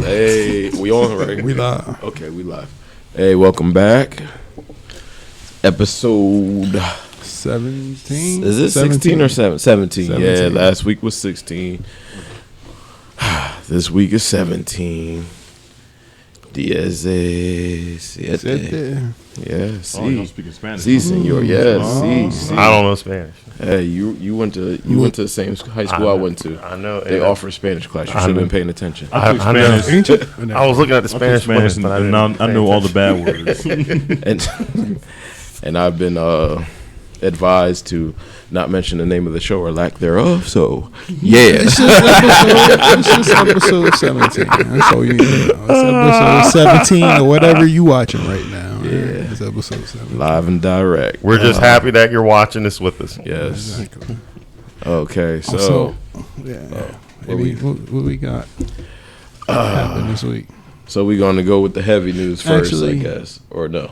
Hey, we on right? We live. Okay, we live. Hey, welcome back. Episode 17. Is it 16 or 17? 17. Yeah, last week was 16. This week is 17. 17. Yeah, Oh, you don't speak Spanish. Sí, señor. Yes, sí. I don't know Spanish. Hey, you went to the same high school I went to. I know. They offer Spanish class. You should have been paying attention. I Spanish. Ain't you? I was looking at the Spanish ones, but I know all the bad words. and I've been advised to not mention the name of the show or lack thereof. So, yeah. It's just episode 17. That's all you need to know. It's episode 17 or whatever you watching right now. Yeah. It's episode 17. Live and direct. We're just happy that you're watching this with us. Yes. Exactly. Okay, so What we got happened this week? So we're going to go with the heavy news first, Actually, I guess. Or no?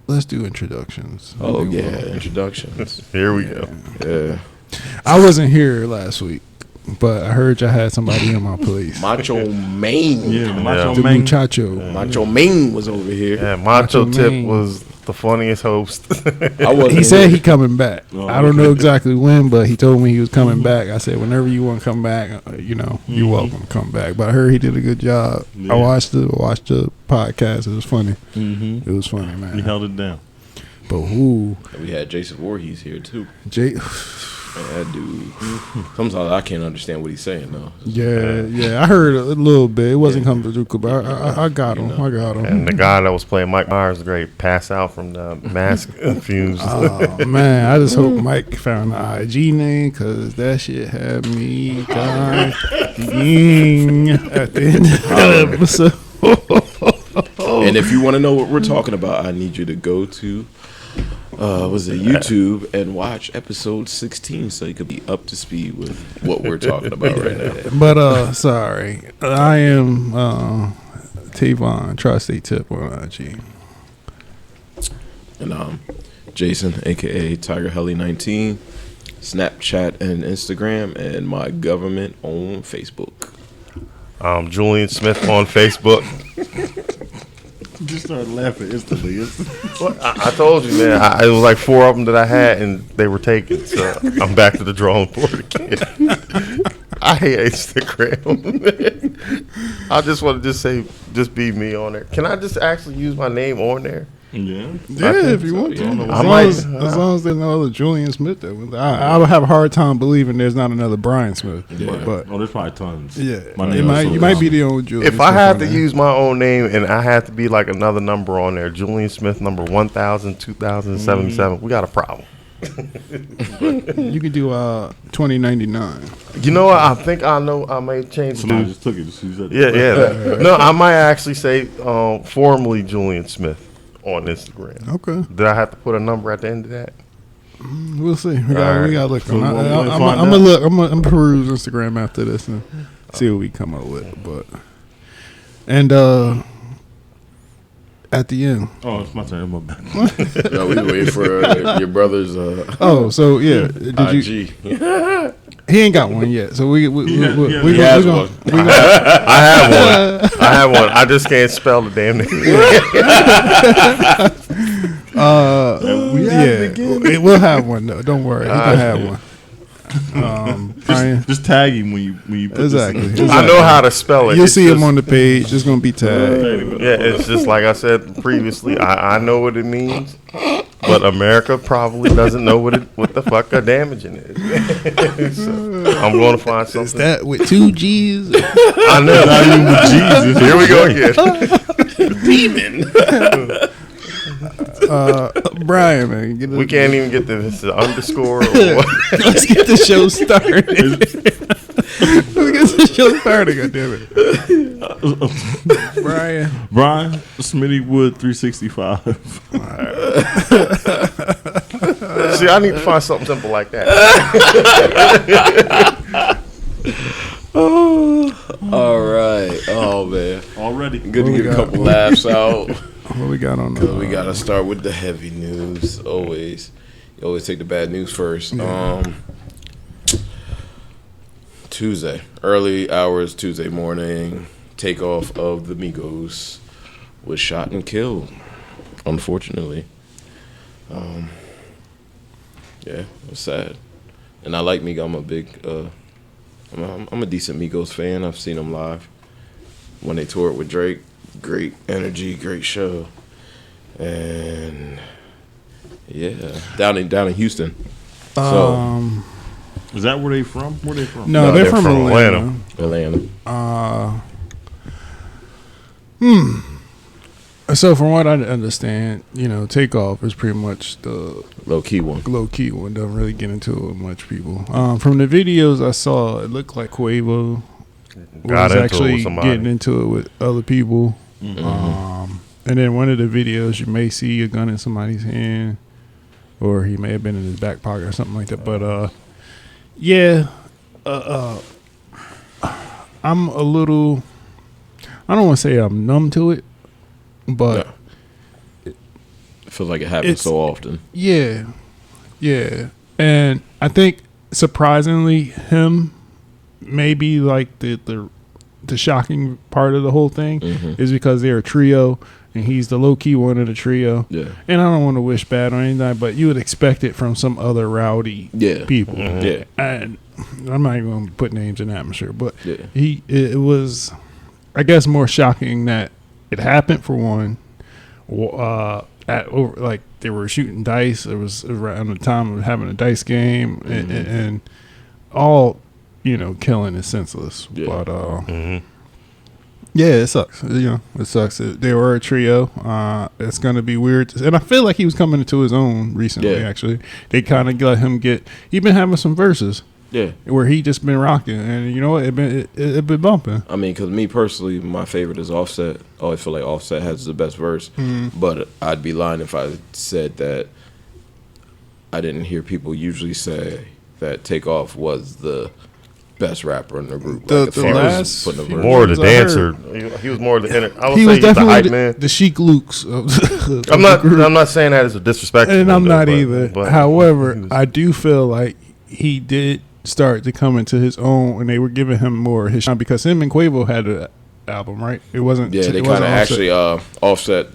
Let's do introductions. Oh, yeah, introductions. Here we go. Yeah. I wasn't here last week, but I heard y'all had somebody in my place. Macho Man. Yeah, Macho The Man. muchacho. Macho Man was over here. Yeah, Macho Macho Tip Man. was the funniest host. I wasn't He said here. he coming back. Oh, I don't know okay. exactly when, but he told me he was coming back. I said, whenever you want to come back, you're welcome to come back. But I heard he did a good job. Yeah. I watched the podcast. It was funny. Mm-hmm. It was funny, He man. held it down. But who? We had Jason Voorhees here, too. Jay? Man, that dude. Sometimes I can't understand what he's saying, though. Yeah. I heard a little bit. It wasn't coming through, but I got him. I got him. And the guy that was playing Mike Myers, great, pass out from the mask fumes. Oh, man, I just hope Mike found the IG name because that shit had me dying at the end of the episode. And if you want to know what we're talking about, I need you to go to YouTube and watch episode 16 so you could be up to speed with what we're talking about right now. But sorry, I am Tavon Tri-State Tip on IG. And Jason, aka Tiger Helly 19, Snapchat and Instagram, and my government on Facebook. Julian Smith on Facebook. Just started laughing instantly. I told you, man. It was like 4 of them that I had, and they were taken. So I'm back to the drawing board again. I hate Instagram. I just want to just be me on there. Can I just actually use my name on there? Yeah. Yeah, if you want to. yeah. As long as there's no other Julian Smith there. I would have a hard time believing there's not another Brian Smith. Yeah. But Oh, there's probably tons. yeah, My name you might be the only Julian. If I Smith had on to there. use my own name and I had to be like another number on there, Julian Smith number 1000, 2077, we got a problem. you could do 2099. You know what? I think I know. I may change Somebody the. just took it. Just use that. Yeah. No, I might actually say formerly Julian Smith on Instagram. Okay, Did I have to put a number at the end of that? we'll see. We right. got to look. So I'm what we gonna I'm find gonna out? look. I'm gonna peruse Instagram after this and see what we come up with. But at the end. Oh, it's my turn. My bad. No, we waiting for your brother's So yeah, did you? IG. He ain't got one yet. So we He has one. I have one. I just can't spell the damn name. We'll have one though. Don't worry, he can have one. Brian, Just tag him when you put exactly. this in. I know how to spell it. You'll It's see him just- on the page. It's gonna be tagged. Yeah, it's just like I said previously. I know what it means, but America probably doesn't know what the fuck a damaging is. So I'm going to find Is something. that with 2 G's? I know. Not even with Jesus. Here we go again. Demon. Brian, man, get We can't even get this underscore. Or what. Let's get the show started. Let's get the show started. Goddamn it, Brian Smitty Wood 365. See, I need to find something simple like that. All right. Oh, man. Already. Good to What we get a got? couple laughs out. What we got on? We got to start with the heavy news. Always. You always take the bad news first. Yeah. Tuesday, early hours Tuesday morning, Takeoff of the Migos was shot and killed, unfortunately. Yeah, it was sad. And I like Migos. I'm a big, I'm a decent Migos fan. I've seen them live when they toured with Drake. Great energy, great show. And yeah, down in Houston. So Is that where they from? Where they from? No, they're from Atlanta. Atlanta. So from what I understand, Takeoff is pretty much the Low key one. Doesn't really get into it with much people. From the videos I saw, it looked like Quavo was actually getting into it with other people. Mm-hmm. And then one of the videos, you may see a gun in somebody's hand, or he may have been in his back pocket or something like that. But yeah, I'm a little. I don't want to say I'm numb to it, but I feel like it happens so often. Yeah, and I think surprisingly, him maybe like the shocking part of the whole thing is because they're a trio and he's the low key one of the trio. Yeah, and I don't want to wish bad on anything, but you would expect it from some other rowdy people. Mm-hmm. Yeah, and I'm not even going to put names in the atmosphere, but it was, I guess, more shocking that it happened for one. Like they were shooting dice. It was around the time of having a dice game, and all killing is senseless. Yeah. But yeah, it sucks. It sucks. They were a trio. It's gonna be weird, and I feel like he was coming into his own recently. Yeah. Actually, they kind of let him get. He been having some verses. Yeah, where he just been rocking, and you know what? It been bumping. I mean, because me personally, my favorite is Offset. I always feel like Offset has the best verse, but I'd be lying if I said that I didn't hear people usually say that Takeoff was the best rapper in the group. The last more the dancer. He was more the. I would he say was he's the hype definitely man. The Chic Lukes. I'm not saying that as a disrespect. And I'm not either. However, I do feel like he did start to come into his own, and they were giving him more his shine because him and Quavo had an album, right? It wasn't. Yeah, they kind of actually Offset.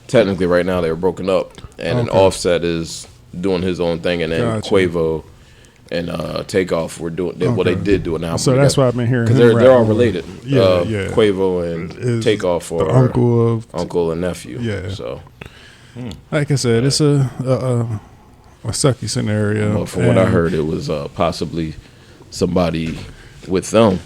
Technically, right now they were broken up, and then Offset is doing his own thing, and then Quavo and Takeoff were doing. Well, they did do an album. So that's why I've been hearing because they're all related. Yeah. Quavo and Takeoff are uncle and nephew. Yeah. So, like I said, it's a sucky scenario. Well, from what I heard, it was possibly somebody with them.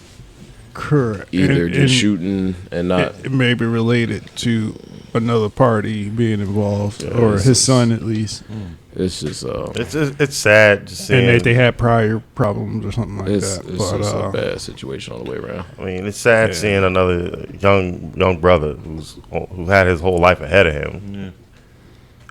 Correct. Either just shooting and not. It may be related to another party being involved, or his son at least. It's just it's sad just seeing, and that they had prior problems or something like that. It's just a bad situation all the way around. I mean, it's sad seeing another young brother who had his whole life ahead of him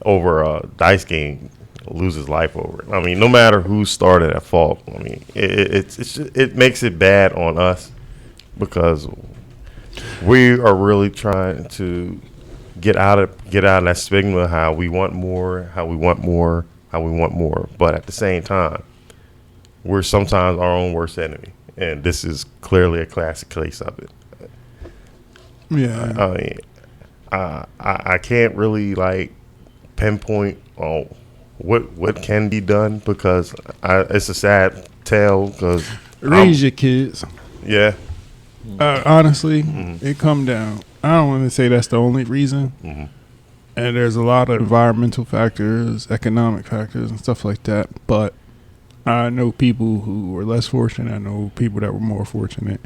over a dice game lose his life over it. I mean, no matter who started at fault, I mean, it makes it bad on us because we are really trying to get out of that stigma how we want more. But at the same time, we're sometimes our own worst enemy, and this is clearly a classic case of it. Yeah, I mean, I can't really like pinpoint what can be done because it's a sad tale. Because raise your kids. Yeah. Honestly, it come down. I don't want to say that's the only reason. And there's a lot of environmental factors, economic factors, and stuff like that. But I know people who were less fortunate. I know people that were more fortunate.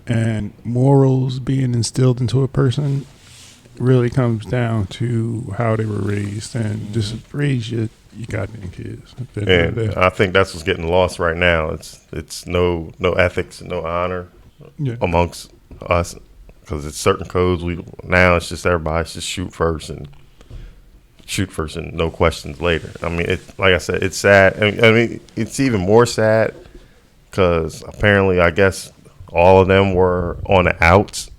And morals being instilled into a person really comes down to how they were raised. And just raise your goddamn kids. And I think that's what's getting lost right now. It's no ethics, no honor amongst us. Because it's certain codes. Now it's just everybody's just shoot first and no questions later. I mean, like I said, it's sad. I mean, it's even more sad because apparently, I guess all of them were on the outs.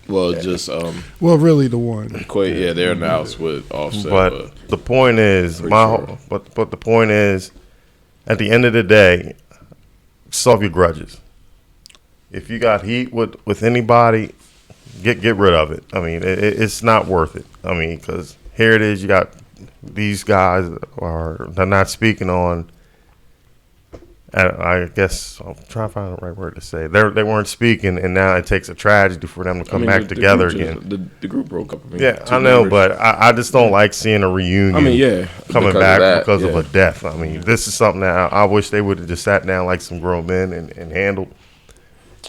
Well, just really the one. They're in the outs with Offset. But the point is, but the point is, at the end of the day, solve your grudges. If you got heat with anybody, get rid of it. I mean, it's not worth it. I mean, because here it is, you got these guys they're not speaking on. I guess I'm trying to find the right word to say. They weren't speaking, and now it takes a tragedy for them to come back together again. The group broke up. Yeah, I know, but I just don't like seeing a reunion. I mean, coming back because of a death. I mean, this is something that I wish they would have just sat down like some grown men and handled.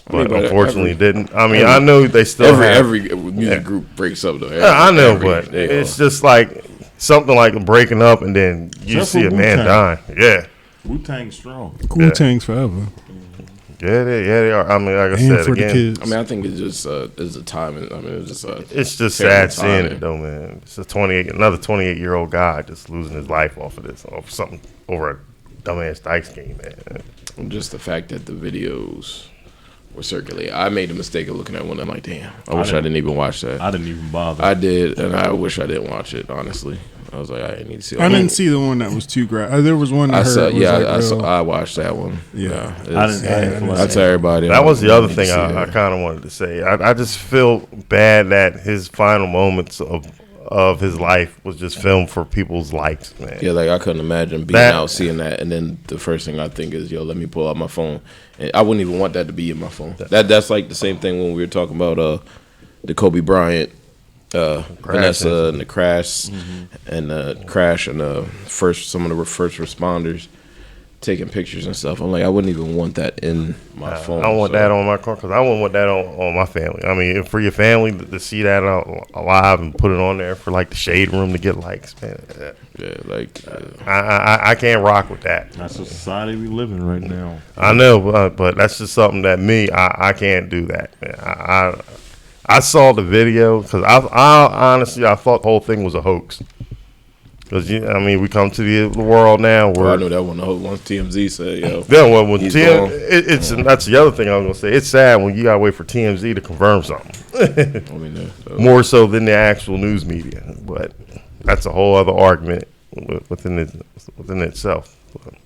But unfortunately, didn't. I mean, I know they still every music group breaks up though. I know, but it's just like something like breaking up, and then you see a man dying. Yeah. Wu-Tang's strong. Wu-Tang's forever. Yeah, they are. I mean, like I said again, I mean, I think it's just it's a timing. I mean, it's just sad seeing it though, man. It's another 28-year-old guy just losing his life off of this, over a dumbass dice game, man. Just the fact that the videos were circulating. I made the mistake of looking at one. I'm like, damn, I wish I didn't even watch that. I didn't even bother. I did, and I wish I didn't watch it. Honestly. I was like, I didn't need to see it. I didn't see the one that was too graphic. There was one that I watched that one. Yeah. I tell everybody. That was the other thing I kind of wanted to say. I just feel bad that his final moments of his life was just filmed for people's likes, man. Yeah, like I couldn't imagine being out seeing that, and then the first thing I think is, let me pull out my phone. And I wouldn't even want that to be in my phone. That's like the same thing when we were talking about the Kobe Bryant. Vanessa and the crash, and the crash, and some of the first responders taking pictures and stuff. I'm like, I wouldn't even want that in my phone. I don't want that on my car because I wouldn't want that on my family. I mean, for your family to see that alive and put it on there for like the shade room to get likes, man. I can't rock with that. That's the society we live in right now. I know, but that's just something that I can't do that, man. I saw the video because I honestly thought the whole thing was a hoax. Because we come to the world now where I know that one. Once TMZ said, "Yo, that's the other thing I was gonna say. It's sad when you gotta wait for TMZ to confirm something. More so than the actual news media, but that's a whole other argument within itself.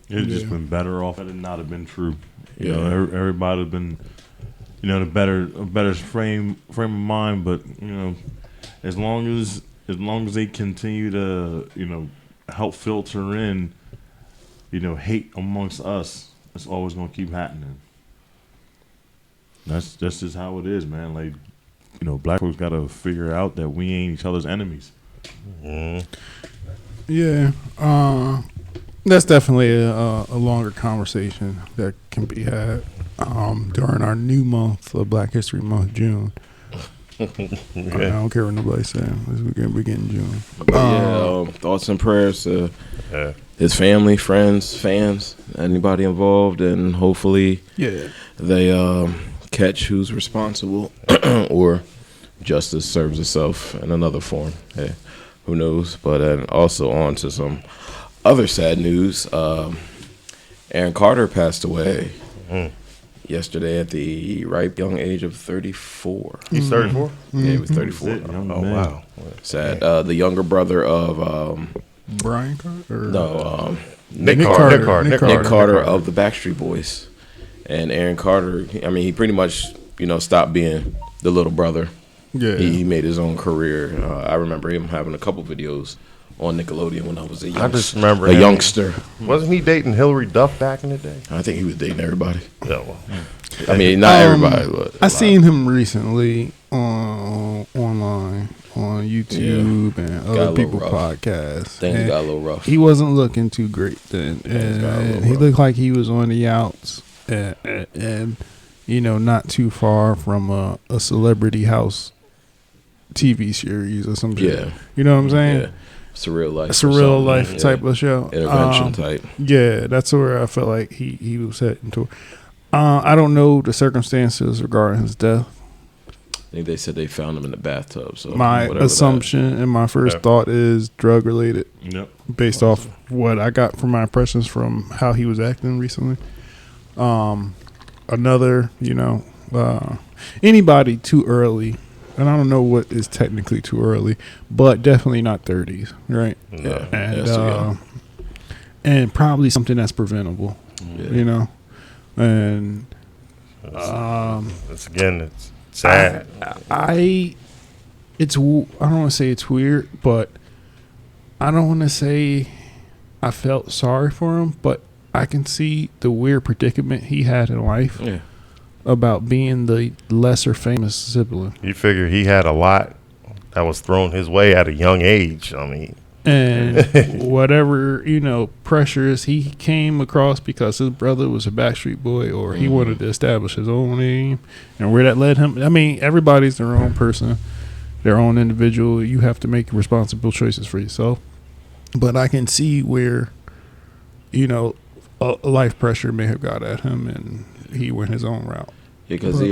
It'd just been better off had it not have been true. You know, everybody would have been. A better frame of mind, but as long as they continue to help filter in hate amongst us, it's always gonna keep happening. That's just how it is, man. Like black folks got to figure out that we ain't each other's enemies. Mm-hmm. Yeah, that's definitely a longer conversation that can be had during our new month of Black History Month, June. I don't care what nobody's saying. We're getting June. Thoughts and prayers to his family, friends, fans, anybody involved, and hopefully they catch who's responsible or justice serves itself in another form. Hey, who knows? But also on to some other sad news. Aaron Carter passed away yesterday at the ripe young age of 34. He's 34? Yeah, he was 34. Oh, wow. Sad. The younger brother of Brian Carter? No, Nick Carter. Nick Carter of the Backstreet Boys. And Aaron Carter, he pretty much, stopped being the little brother. Yeah. He made his own career. I remember him having a couple videos on Nickelodeon when I was a youngster. Wasn't he dating Hillary Duff back in the day? I think he was dating everybody. Yeah, well. Not everybody, but I seen him recently online on YouTube and other people's podcasts. Things got a little rough. He wasn't looking too great then. And he looked like he was on the outs and not too far from a Celebrity House TV series or some shit. Yeah. You know what I'm saying? Yeah. Surreal life type of show. Intervention type. Yeah, that's where I felt like he was heading to. I don't know the circumstances regarding his death. I think they said they found him in the bathtub. So my assumption and my first thought is drug related. Yep. Based off what I got from my impressions from how he was acting recently. Anybody too early. And I don't know what is technically too early, but definitely not 30s, right? No, and probably something that's preventable, And it's sad. I don't want to say it's weird, but I don't want to say I felt sorry for him, but I can see the weird predicament he had in life about being the lesser famous sibling. You figure he had a lot that was thrown his way at a young age. I mean, and whatever, pressures he came across because his brother was a Backstreet Boy, or he wanted to establish his own name, and where that led him. I mean, everybody's their own person, their own individual. You have to make responsible choices for yourself. But I can see where, life pressure may have got at him, and he went his own route. Yeah, because he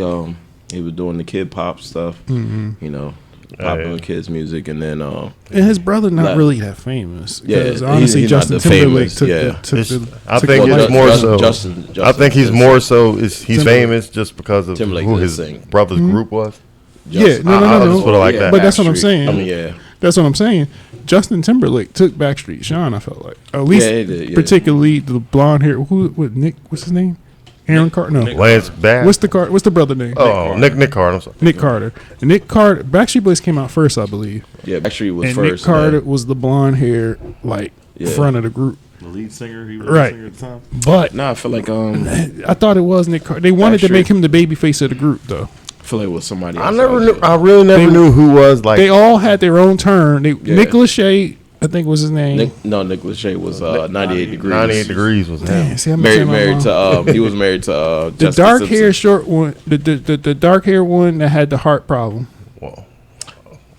was doing the kid pop stuff, popping kids' music, and then and his brother not really that famous. Yeah, honestly, he's Justin not the Timberlake famous, I think it's more so. I think he's more so. He's famous just because of Timberlake who his sing. brother's group was. Yeah, no. I just put it like that. But that's what I'm saying. I mean, that's what I'm saying. Justin Timberlake took Backstreet Sean. I felt like, at least, he did, particularly the blonde hair. Nick? What's his name? Aaron Carter. No, Lance Bass. What's the brother name? Oh, Nick Carter. I'm sorry. Nick Carter. And Nick Carter. Backstreet Boys came out first, I believe. Yeah, Backstreet was and first. Nick Carter was the blonde hair, front of the group. The lead singer, he was Right. the singer at the time. But I feel like I thought it was Nick Carter. They wanted to make him the baby face of the group, though. I feel like it was somebody else. I really never knew who was like. They all had their own turn. Nick Lachey, I think was his name. Nick Lachey was 98 degrees. 98 degrees was him. Damn, see, Married to he was married to the Jessica dark Simpson. hair short one, the dark hair one that had the heart problem. Well,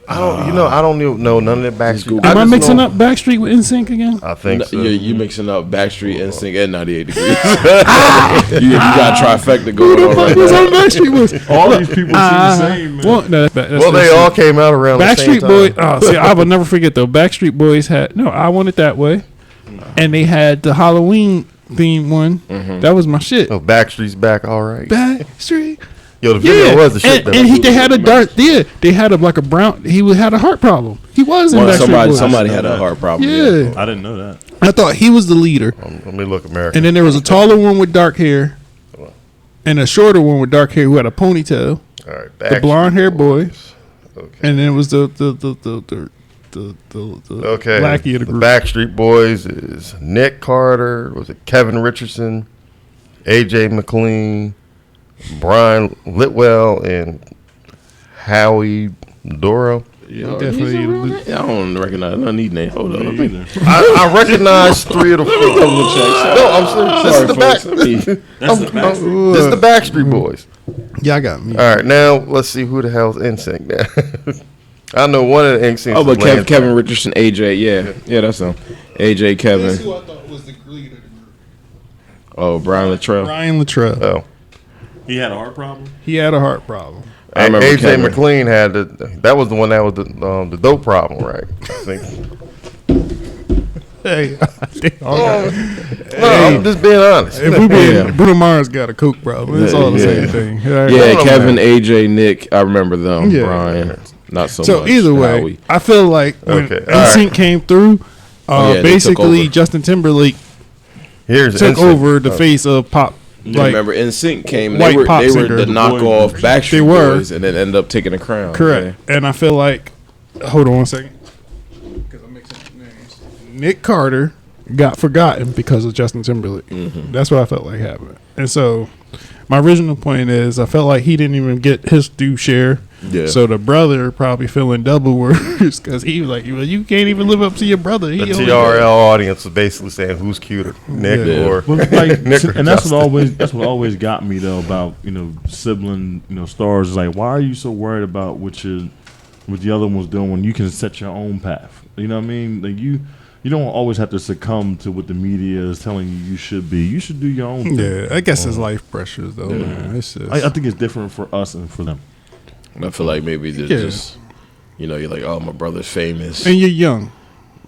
I don't know none of that Backstreet. Am I mixing up Backstreet with NSYNC again? I think so. You mixing up Backstreet, NSYNC, and 98 degrees. you got trifecta going on right Who's now. on Backstreet Boys? All these people seem the same, man. Well, no, that's They all came out around the same Backstreet time. Boys. Oh, see, I will never forget though. Backstreet Boys had I Want It That Way, and they had the Halloween theme one. That was my shit. Oh, Backstreet's back, all right. Backstreet. Yo, the video was the shit. They had a dark. Yeah, they had like a brown. He had a heart problem. He was in Backstreet Boys. Somebody had a heart problem. Yeah. I didn't know that. I thought he was the leader. Let me look American. And then there was a taller one with dark hair, and a shorter one with dark hair who had a ponytail. All right, The blonde hair boy. Okay. And then it was the lackey of the The group. Backstreet Boys is Nick Carter. Was it Kevin Richardson, AJ McLean, Brian Litwell, and Howie Doro? Yeah, Definitely. I don't recognize none of these names. Hold on. I recognize three of the four. No, I'm serious. This is the Backstreet Boys. Yeah, I got me. All right, now let's see who the hell's NSYNC now. I know one of the NSYNC. Oh, but Kevin Richardson, AJ, yeah, that's him. AJ, Kevin. That's who I thought was the leader of the group. Oh, Brian Luttrell. Brian Luttrell. Oh, He had a heart problem? He had a heart problem. I remember AJ Kevin. McLean had that was the one that was the dope problem, right? I think. Hey, they all got it. No, I'm just being honest. If we being Bruno Mars got a coke problem. It's all the same thing. All right. Yeah, Kevin, AJ, Nick. I remember them. Yeah. Brian, not so much. So either way, Howie. I feel like when Okay, all NSYNC came through, they took basically over. Justin Timberlake Here's took NSYNC. over the face of pop. Yeah, Like, remember NSYNC came. white They were pop the singer. knockoff They Backstreet were. Boys, and then ended up taking the crown. correct. And I feel like, hold on one second, because I'm mixing up names. Nick Carter got forgotten because of Justin Timberlake. That's what I felt like happened. And so, my original point is, I felt like he didn't even get his due share. Yeah. So the brother probably feeling double worse because he was like, well, you can't even live up to your brother. The TRL audience was basically saying who's cuter, Nick Yeah. or But like, Nick or and that's Justin. what always got me though about sibling stars. Is like, why are you so worried about what the other one's doing when you can set your own path? You know what I mean? Like you don't always have to succumb to what the media is telling you should be. You should do your own thing. Yeah, I guess it's life pressures though, man. It's just, I think it's different for us and for them. I feel like maybe they're just, you're like, oh, my brother's famous. and you're young.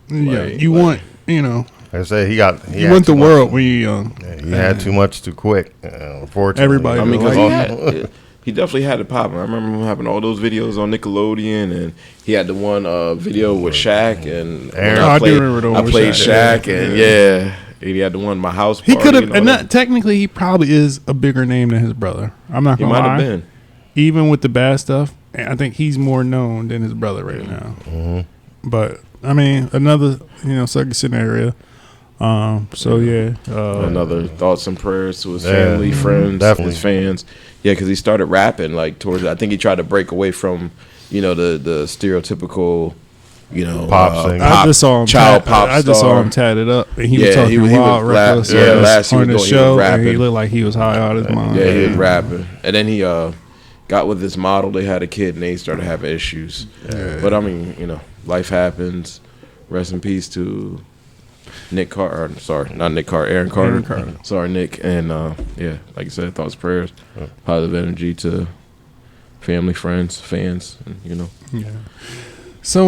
You want, Like I said, he had want the too world much. when you're young. Yeah, he had too much too quick. Unfortunately, Everybody I mean, Like, because he definitely had it popping. I remember him having all those videos on Nickelodeon, and he had the one video with Shaq and Aaron. I do remember the one I with played Shaq. Shaq, and He had the one my house. He Party could have, and all and that. that, technically, he probably is a bigger name than his brother. I'm not He gonna might lie. have been. Even with the bad stuff, I think he's more known than his brother right now. Mm-hmm. But I mean, another sucky scenario. So yeah, Another thoughts and prayers to his Yeah, family, friends, definitely. his fans. Yeah, because he started rapping like towards. I think he tried to break away from, the stereotypical, Pop singer. I just saw him. child pop I just saw star. him tatted up, and he Yeah, was talking he was wild, reckless. yeah, last he on was the doing- he was show, and he rapping. looked like he was high out of his mind. Yeah, he was rapping, and then he got with this model. They had a kid, and they started having issues. Yeah. But I mean, life happens. Rest in peace to Nick Carter. Sorry, not Nick Carter. Aaron Carter. Aaron Carter. Sorry, Nick. And yeah, like I said, thoughts, prayers, positive energy to family, friends, fans, and Yeah. So,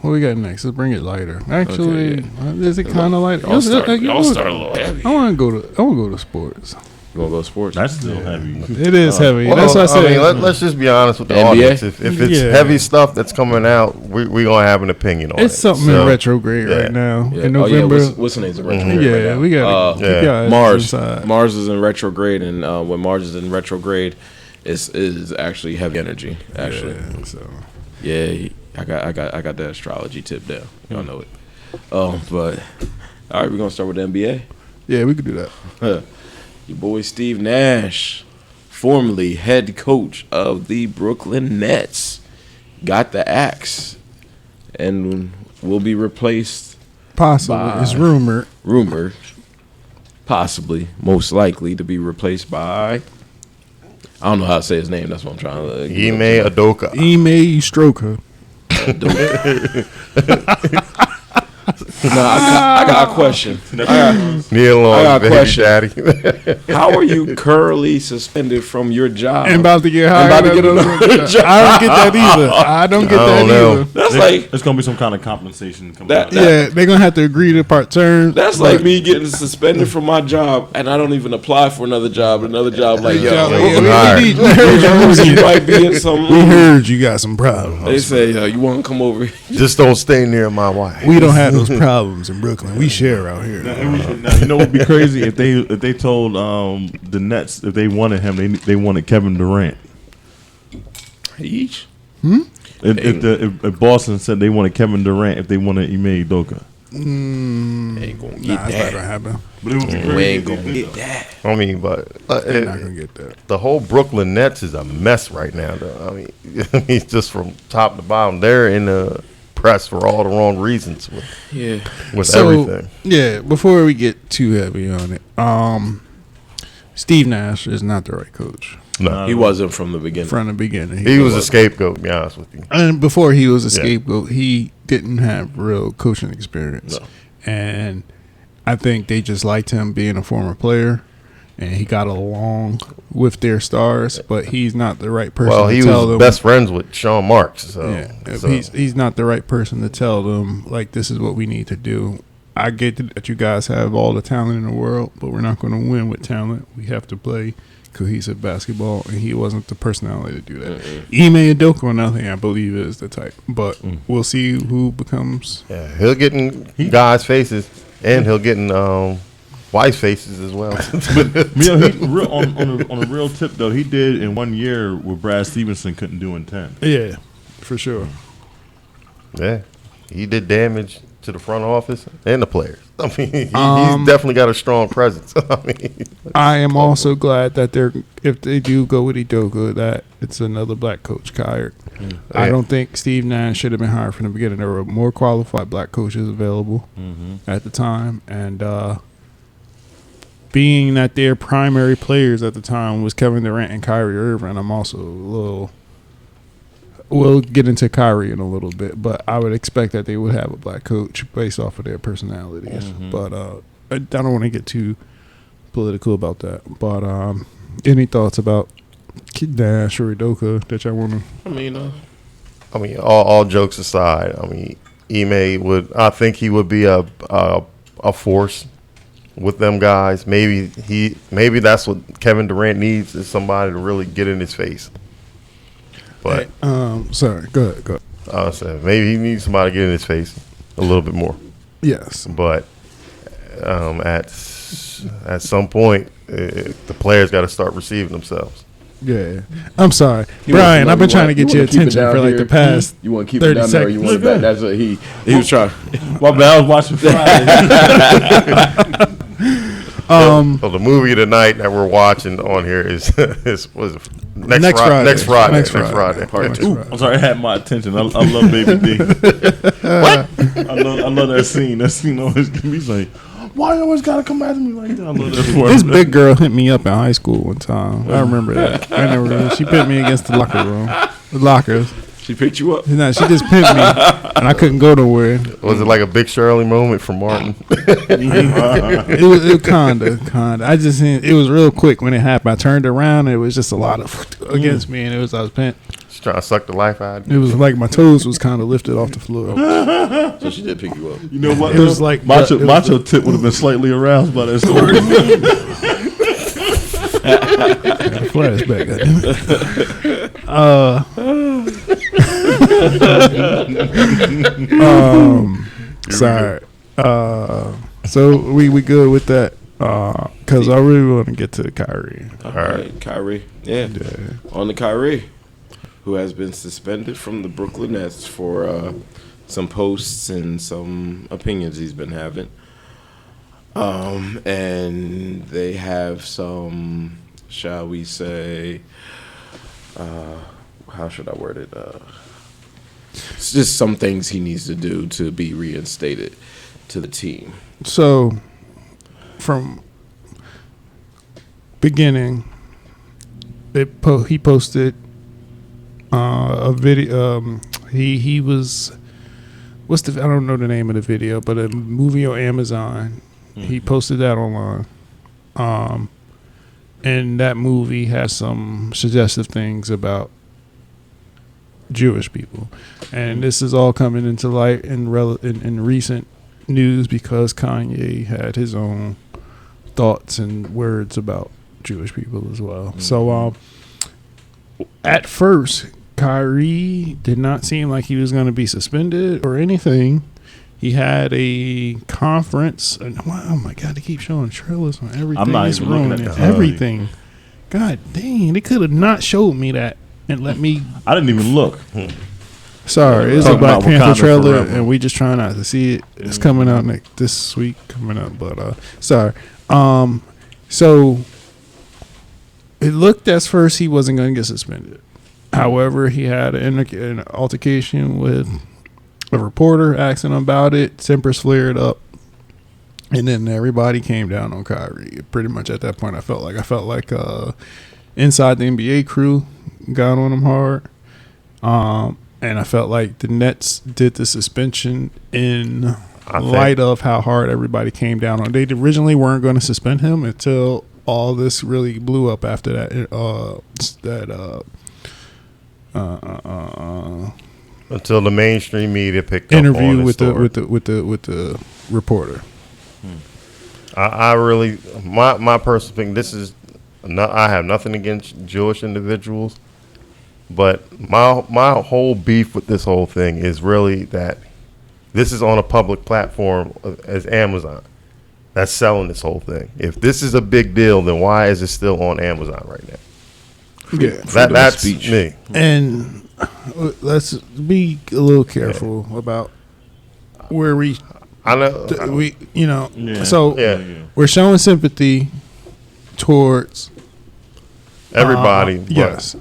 what we got next? Let's bring it lighter. Actually, is it kind of lighter? Y'all start a little heavy. I want to go to sports. You want to go sports? That's still heavy. It is heavy. Well, That's what I said. let's just be honest with the NBA? audience. If it's Yeah. heavy stuff that's coming out, we're going to have an opinion on it. It's something So, in retrograde yeah. right now Yeah. in Oh yeah. November. What's the name's in retrograde? Yeah, right now? we got yeah. Mars. Inside. Mars is in retrograde, and when Mars is in retrograde, is actually heavy energy. Actually, Yeah, so. yeah. I got that astrology tip down. Y'all know it. But all right, we're gonna start with the NBA. Yeah, we could do that. Your boy Steve Nash, formerly head coach of the Brooklyn Nets, got the axe and will be replaced. Possibly, it's rumored. Possibly, most likely to be replaced by. I don't know how to say his name. That's what I'm trying to. Ime Udoka. Ime Stroker. I got a question. Neil I got on a baby question. daddy. How are you currently suspended from your job? And about to get And hired. about to get another job? I don't get that either. I don't get I that don't know. either. That's like It's gonna be some kind of compensation coming That- out. Yeah, they're gonna have to agree to part terms. that's like me getting suspended from my job, and I don't even apply for another job. Another job, like yo, Yeah, hired. we heard you. you might be in some. We heard you got some problems. They say, yo, you want to come over? Just don't stay near my wife. We don't have those problems in Brooklyn. We share out here. Now, you know what would be crazy if they told the Nets if they wanted him they wanted Kevin Durant. Each. If Boston said they wanted Kevin Durant if they wanted Ime Udoka. Ain't gonna get Nah, it's not that. gonna happen. But it would be We crazy. ain't if they gonna did, get though. that. I mean, but They're not gonna get that. the whole Brooklyn Nets is a mess right now. Though. I mean, just from top to bottom, they're in the press for all the wrong reasons Yeah. with So everything. yeah, before we get too heavy on it, Steve Nash is not the right coach No, He wasn't from the beginning. from the beginning. he was a scapegoat. To be honest with you. And before he was a Yeah. scapegoat, he didn't have real coaching experience. No. And I think they just liked him being a former player, and he got along with their stars. But he's not the right person Well, to he tell was them. best friends with Sean Marks. So, Yeah, so he's not the right person to tell them like this is what we need to do. I get that you guys have all the talent in the world, but we're not going to win with talent. We have to play cohesive basketball, and he wasn't the personality to do that. Ime Udoka, another thing I believe is the type, but we'll see who becomes. yeah, he'll get in guys' faces, and he'll get in wives' faces as well. You know, he real on a real tip though. He did in 1 year what Brad Stevenson couldn't do in 10. Yeah, for sure. Yeah, he did damage to the front office and the players. I mean, he's definitely got a strong presence. I mean, I am also glad that if they do go with Udoka, that it's another black coach hired. I don't think Steve Nash should have been hired from the beginning. There were more qualified black coaches available at the time, and being that their primary players at the time was Kevin Durant and Kyrie Irving, I'm also a little. We'll get into Kyrie in a little bit, but I would expect that they would have a black coach based off of their personalities. But I don't want to get too political about that. But any thoughts about Nash or Udoka that y'all want to? I mean, all jokes aside, I mean, I think he would be a force with them guys. Maybe that's what Kevin Durant needs, is somebody to really get in his face. But Sorry, go ahead. I said maybe he needs somebody to get in his face a little bit more. Yes. But at some point, the players got to start receiving themselves. Yeah, I'm sorry, You Brian. want- I've been you trying want- to get you your wanna keep it attention down for like here? the past. You want to keep 30 it down there, or you want it seconds. back? That's what he was trying. My bad. I was watching Friday. So the movie tonight that we're watching on here is was it? Next Friday. Next Friday. Next Friday. Part two. I'm sorry, it had my attention. I love Baby D. What? I love that scene. That scene always gives me like, why you always gotta come after me like that? I love that part. This big girl hit me up in high school one time. I remember that. She put me against the locker room. The lockers. She picked you up. No, she just pinned me, and I couldn't go nowhere. Was it like a Big Shirley moment for Martin? It was kinda. I just seen it was real quick when it happened. I turned around, and it was just a lot of against me, and I was pent. She's trying to suck the life out of It was like my toes was kind of lifted off the floor. So she did pick you up. You know what? It was like Macho tip would have been slightly aroused by that story. Flashback. Sorry. So we good with that? Because I really want to get to Kyrie. All right, Kyrie. Yeah. On to Kyrie, who has been suspended from the Brooklyn Nets for some posts and some opinions he's been having. And they have some, shall we say, how should I word it? It's just some things he needs to do to be reinstated to the team. So, from beginning, he posted a video. He was I don't know the name of the video, but a movie on Amazon. He posted that online. And that movie has some suggestive things about Jewish people. And this is all coming into light in recent news because Kanye had his own thoughts and words about Jewish people as well. So at first, Kyrie did not seem like he was going to be suspended or anything. He had a conference, and oh my God, they keep showing trailers on everything. I'm not It's even looking at ruining the everything. God dang, they could have not showed me that and let me. I didn't even look. Sorry, it's a Talking Black about Panther Wakanda trailer, forever. and we just trying not to see it. It's coming out this week, coming up. But sorry. So it looked at first he wasn't going to get suspended. However, he had an altercation with a reporter asking him about it. Tempers flared up, and then everybody came down on Kyrie. Pretty much at that point, I felt like inside the NBA crew got on him hard. And I felt like the Nets did the suspension in light of how hard everybody came down on. They originally weren't going to suspend him until all this really blew up after that. until the mainstream media picked Interview up on with story. the reporter. I really my personal opinion. This is I have nothing against Jewish individuals, but my whole beef with this whole thing is really that this is on a public platform as Amazon that's selling this whole thing. If this is a big deal, then why is it still on Amazon right now? Yeah, That's speech. me. and let's be a little careful about where we I know. Yeah. So Yeah. we're showing sympathy towards Everybody. but yes.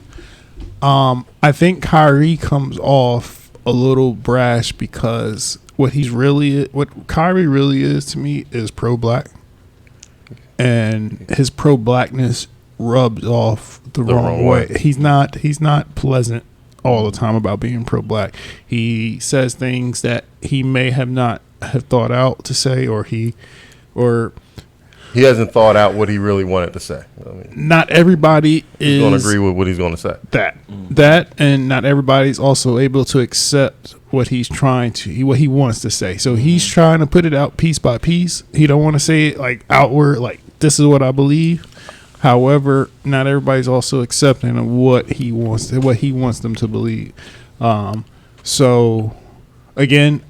I think Kyrie comes off a little brash because what Kyrie really is to me is pro-black, and his pro-blackness rubs off the wrong way. He's not pleasant all the time about being pro-black. He says things that he may have not have thought out to say, or he hasn't thought out what he really wanted to say. I mean, not everybody he's is going to agree with what he's going to say. that, and not everybody's also able to accept what he wants to say. So he's trying to put it out piece by piece. He don't want to say it like outward, like this is what I believe. However, not everybody's also accepting of what he wants them to believe. So again,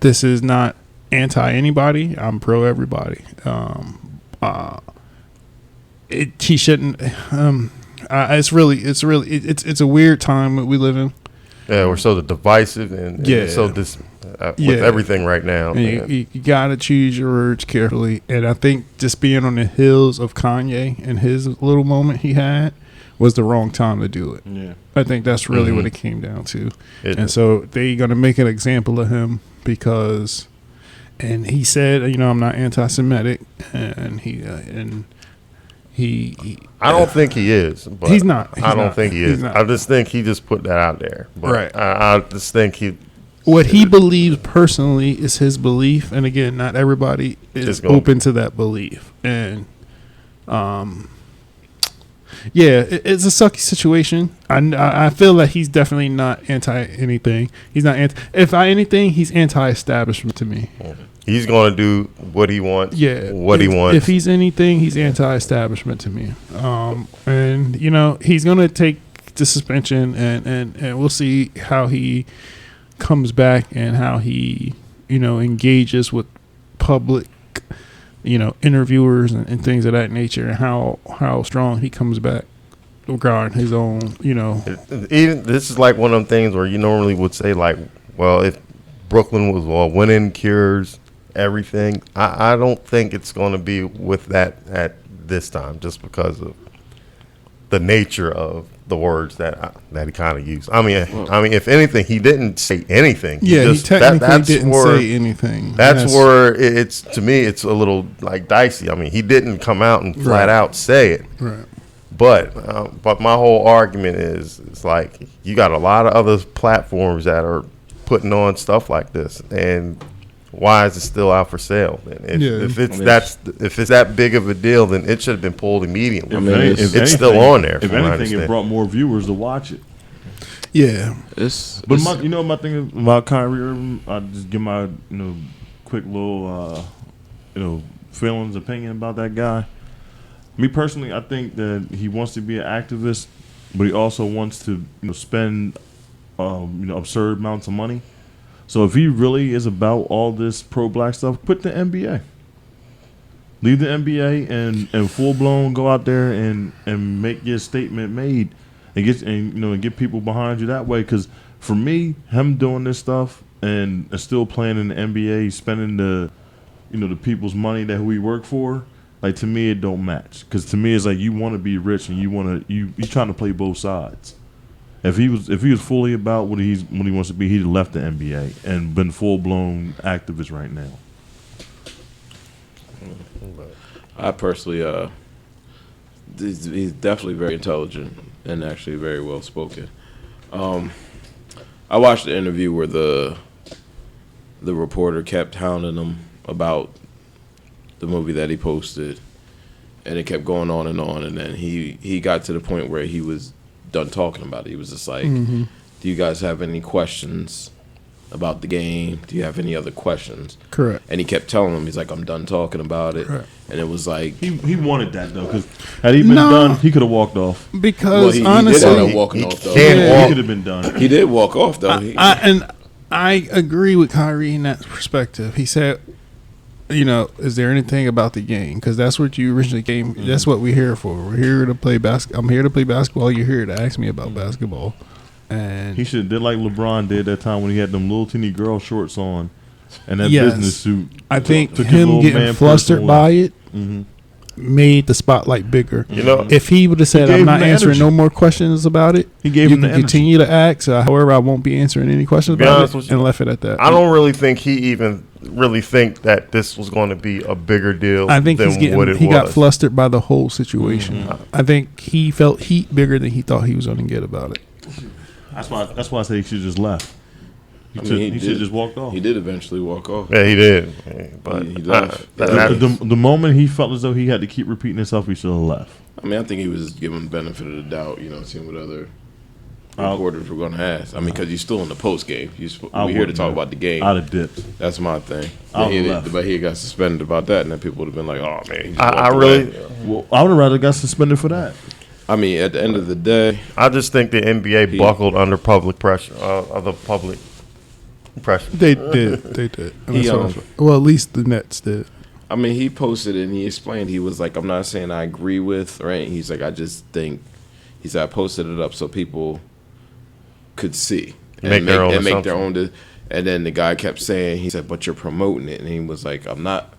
this is not anti anybody. I'm pro everybody. He shouldn't. It's a weird time that we live in. Yeah, we're so divisive and so this with everything right now. And you gotta choose your words carefully. And I think just being on the heels of Kanye and his little moment he had was the wrong time to do it. Yeah, I think that's really what it came down to. So they're gonna make an example of him because, and he said, I'm not anti-Semitic, and he I don't think he is. But he's not. I don't think he is. I just think he just put that out there. But right. I just think what he believes personally is his belief, and again, not everybody is open to that belief. And it's a sucky situation. I feel that he's definitely not anti anything. He's not if anything, he's anti-establishment to me. He's going to do what he wants. Yeah, what he wants. If he's anything, he's anti-establishment to me. And he's going to take the suspension, and we'll see how he comes back and how he engages with public interviewers and things of that nature, and how strong he comes back regarding his own Even this is like one of them things where you normally would say like, well, if Brooklyn was winning cures everything, I don't think it's going to be with that at this time, just because of the nature of the words that he kind of used. I mean, if anything, he didn't say anything. He technically didn't say anything. That's where it's to me, it's a little like dicey. I mean, he didn't come out and flat out say it. Right. But my whole argument is, it's like you got a lot of other platforms that are putting on stuff like this, and why is it still out for sale? And if it's that big of a deal, then it should have been pulled immediately. It's still on there. If anything, it brought more viewers to watch it. Yeah, my thing about Kyrie Irving, I just give my quick little feelings, opinion about that guy. Me personally, I think that he wants to be an activist, but he also wants to spend absurd amounts of money. So if he really is about all this pro-black stuff, quit the NBA. Leave the NBA and full blown go out there and make your statement made and get people behind you that way. Because for me, him doing this stuff and still playing in the NBA, spending the people's money that we work for, like, to me it don't match. Because to me it's like you want to be rich and you're trying to play both sides. If he was fully about what he wants to be, he'd have left the NBA and been full blown activist right now. I personally, he's definitely very intelligent and actually very well spoken. I watched the interview where the reporter kept hounding him about the movie that he posted, and it kept going on, and then he got to the point where he was done talking about it. He was just like, do you guys have any questions about the game? Do you have any other questions? Correct. And he kept telling him, he's like, I'm done talking about it. Correct. And it was like, he wanted that though, because had he been done, he could have walked off. Because he honestly, did end up walking off though. He could have been done. He did walk off though. I agree with Kyrie in that perspective. He said, is there anything about the game? Because that's what you originally came. Mm-hmm. That's what we're here for. We're here to play basketball. I'm here to play basketball. You're here to ask me about basketball. And he should have did like LeBron did that time when he had them little teeny girl shorts on and that business suit. I think him getting flustered by it made the spotlight bigger. If he would have said, "I'm not answering no more questions about it," he gave him the energy. Continue to ask. However, I won't be answering any questions about it, and left it at that. I don't really think he even really think that this was going to be a bigger deal. I think he got flustered by the whole situation. I think he felt heat bigger than he thought he was going to get about it. That's why I say he should have just left. He should have just walked off. He did eventually walk off. Yeah, he did. But he left. The moment he felt as though he had to keep repeating himself, he should have left. I mean, I think he was given the benefit of the doubt, seeing what other reporters were going to ask. I mean, because you're still in the post game. We're here to talk about the game. I'd have dipped. That's my thing. But he got suspended about that, and then people would have been like, "Oh man." I would have rather got suspended for that. I mean, at the end of the day, I just think the NBA buckled under public pressure of the public Pressure. They did. And He, that's what well, at least the Nets did. I mean, he posted it and he explained. He was like, I'm not saying I agree with, right? He's like, I just think, he said, I posted it up so people could see. Make their own And then the guy kept saying, he said, but you're promoting it. And he was like, I'm not.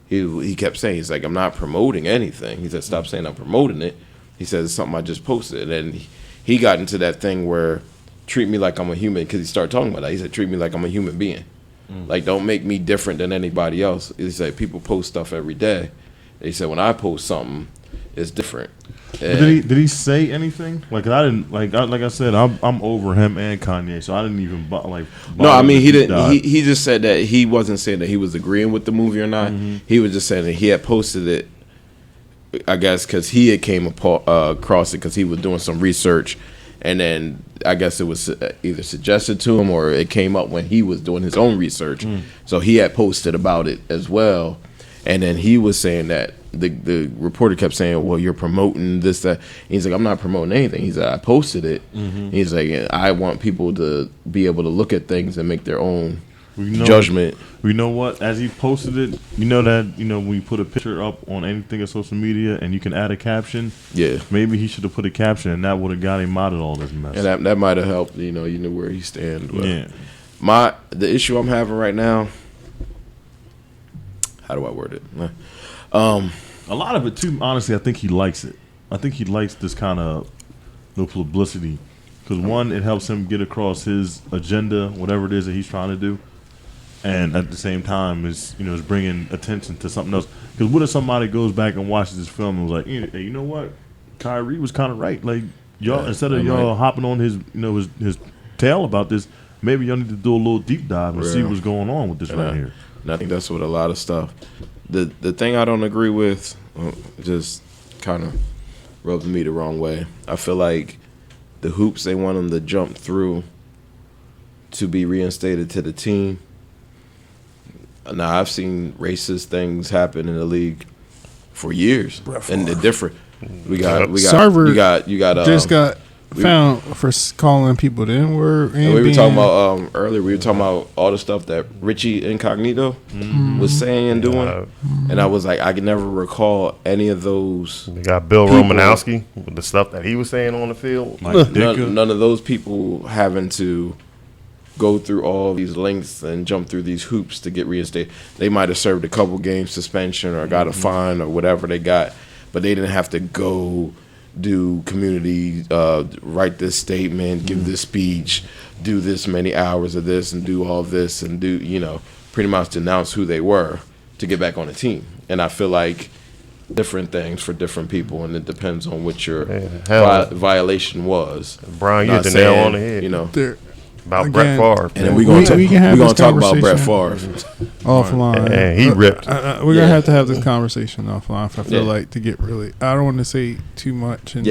He kept saying, he's like, I'm not promoting anything. He said, stop saying I'm promoting it. He said, it's something I just posted. And then he got into that thing where, treat me like I'm a human, because he started talking about that. He said, treat me like I'm a human being. Like, don't make me different than anybody else. He said, people post stuff every day. And he said, when I post something, it's different. Did he say anything? Like, I didn't like I said, I'm over him and Kanye, so I didn't even No, I mean, he didn't. He just said that he wasn't saying that he was agreeing with the movie or not. He was just saying that he had posted it, I guess, because he had came across it because he was doing some research, and then I guess it was either suggested to him or it came up when he was doing his own research. So he had posted about it as well, and then he was saying that the reporter kept saying, well, you're promoting this, that. And he's like, I'm not promoting anything. He said, I posted it. He's like, I want people to be able to look at things and make their own judgment. You know what? As he posted it, you know that, when you put a picture up on anything on social media and you can add a caption. Yeah. Maybe he should have put a caption, and that would have got him out of all this mess. And that might have helped. You know where he stands. Yeah. The issue I'm having right now. How do I word it? A lot of it too. Honestly, I think he likes it. I think he likes this kind of publicity because one, it helps him get across his agenda, whatever it is that he's trying to do. And at the same time, is bringing attention to something else. Because what if somebody goes back and watches this film and was like, hey, you know what, Kyrie was kind of right. Like y'all, instead of y'all hopping on his his tail about this, maybe y'all need to do a little deep dive and see what's going on with this right here. And I think that's what a lot of stuff. The thing I don't agree with, just kind of rubs me the wrong way. I feel like the hoops they want him to jump through to be reinstated to the team. Now, I've seen racist things happen in the league for years, and they're different. We got Sarver you got just got found for calling people the N-word. And we were talking about earlier. We were talking about all the stuff that Richie Incognito was saying and doing, and I was like, I can never recall any of those. You got Bill Romanowski with the stuff that he was saying on the field. None of those people having to go through all these lengths and jump through these hoops to get reinstated. They might have served a couple games suspension or got a fine or whatever they got, but they didn't have to go do community, write this statement, give this speech, do this many hours of this and do all this and do, pretty much denounce who they were to get back on the team. And I feel like different things for different people, and it depends on what your violation was. Brian, you hit the nail on the head. About Brett Favre. And then we're going to talk about Brett Favre offline. And he ripped. We're going to have this conversation offline. If I feel like to get really, I don't want to say too much and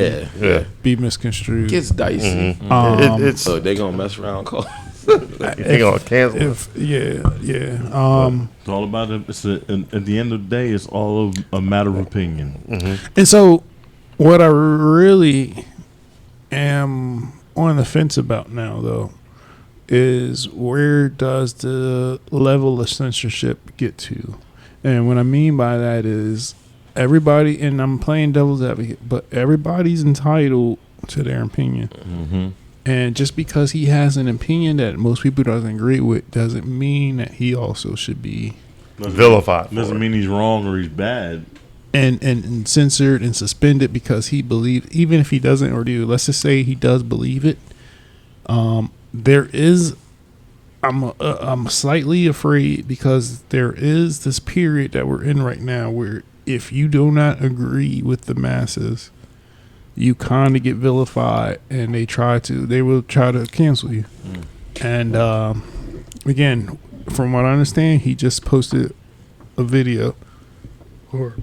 be misconstrued. It gets dicey. So they're going to mess around. They're going to cancel it. It's all about it. At the end of the day, it's all a matter of opinion. And so what I really am on the fence about now, though, is where does the level of censorship get to? And what I mean by that is everybody, and I'm playing devil's advocate, but everybody's entitled to their opinion. And just because he has an opinion that most people doesn't agree with doesn't mean that he also should be vilified. Doesn't mean he's wrong or he's bad. And censored and suspended because he believes, even if he doesn't or do, let's just say he does believe it. I'm slightly afraid because there is this period that we're in right now where if you do not agree with the masses, you kind of get vilified, and they will try to cancel you. And again, from what I understand, he just posted a video, or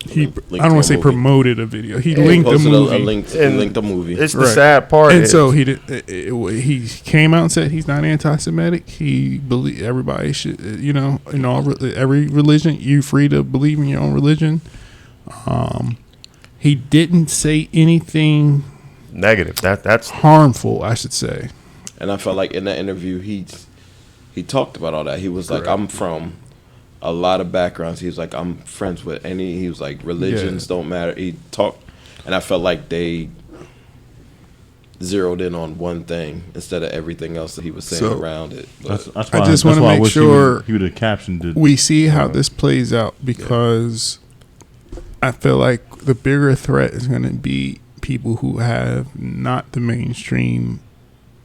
I don't want to say promoted a video. He linked a movie. Linked a movie. It's the sad part. And so he came out and said he's not anti-Semitic. He believe everybody should, in every religion, you're free to believe in your own religion. He didn't say anything negative. That's harmful, I should say. And I felt like in that interview, he talked about all that. He was like, I'm from a lot of backgrounds. He was like, I'm friends with any. He was like, religions don't matter. He talked, and I felt like they zeroed in on one thing instead of everything else that he was saying around it. That's why, I just want to make sure he would have captioned it. We see how this plays out because I feel like the bigger threat is going to be people who have not the mainstream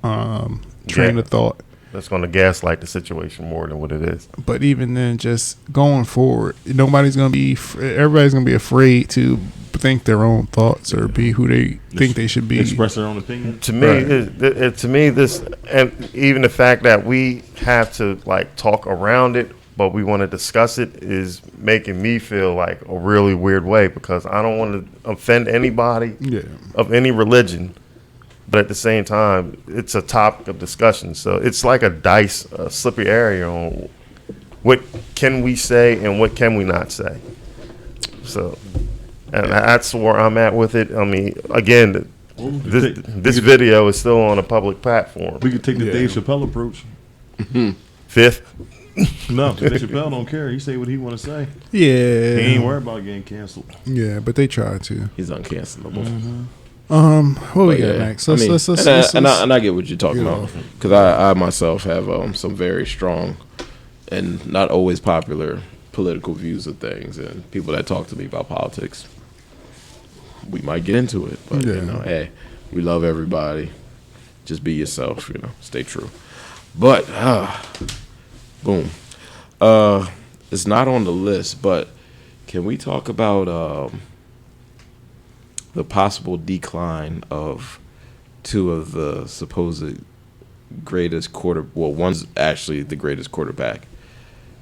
train of thought. That's going to gaslight the situation more than what it is. But even then, just going forward, everybody's going to be afraid to think their own thoughts or be who they think they should be. Express their own opinion. To me, this, and even the fact that we have to like talk around it, but we want to discuss it, is making me feel like a really weird way, because I don't want to offend anybody of any religion. But at the same time, it's a topic of discussion. So it's like a slippery area on what can we say and what can we not say. So, and that's where I'm at with it. I mean, again, this video is still on a public platform. We could take the Dave Chappelle approach. Fifth. No, Dave Chappelle don't care. He say what he want to say. Yeah. He ain't worried about getting canceled. Yeah, but they try to. He's uncancelable. Mm-hmm. What we got, Max? Let's and I get what you're talking about, because I myself have some very strong and not always popular political views of things, and people that talk to me about politics, we might get into it, but hey, we love everybody. Just be yourself, stay true. But boom, it's not on the list, but can we talk about the possible decline of two of the supposed greatest one's actually the greatest quarterback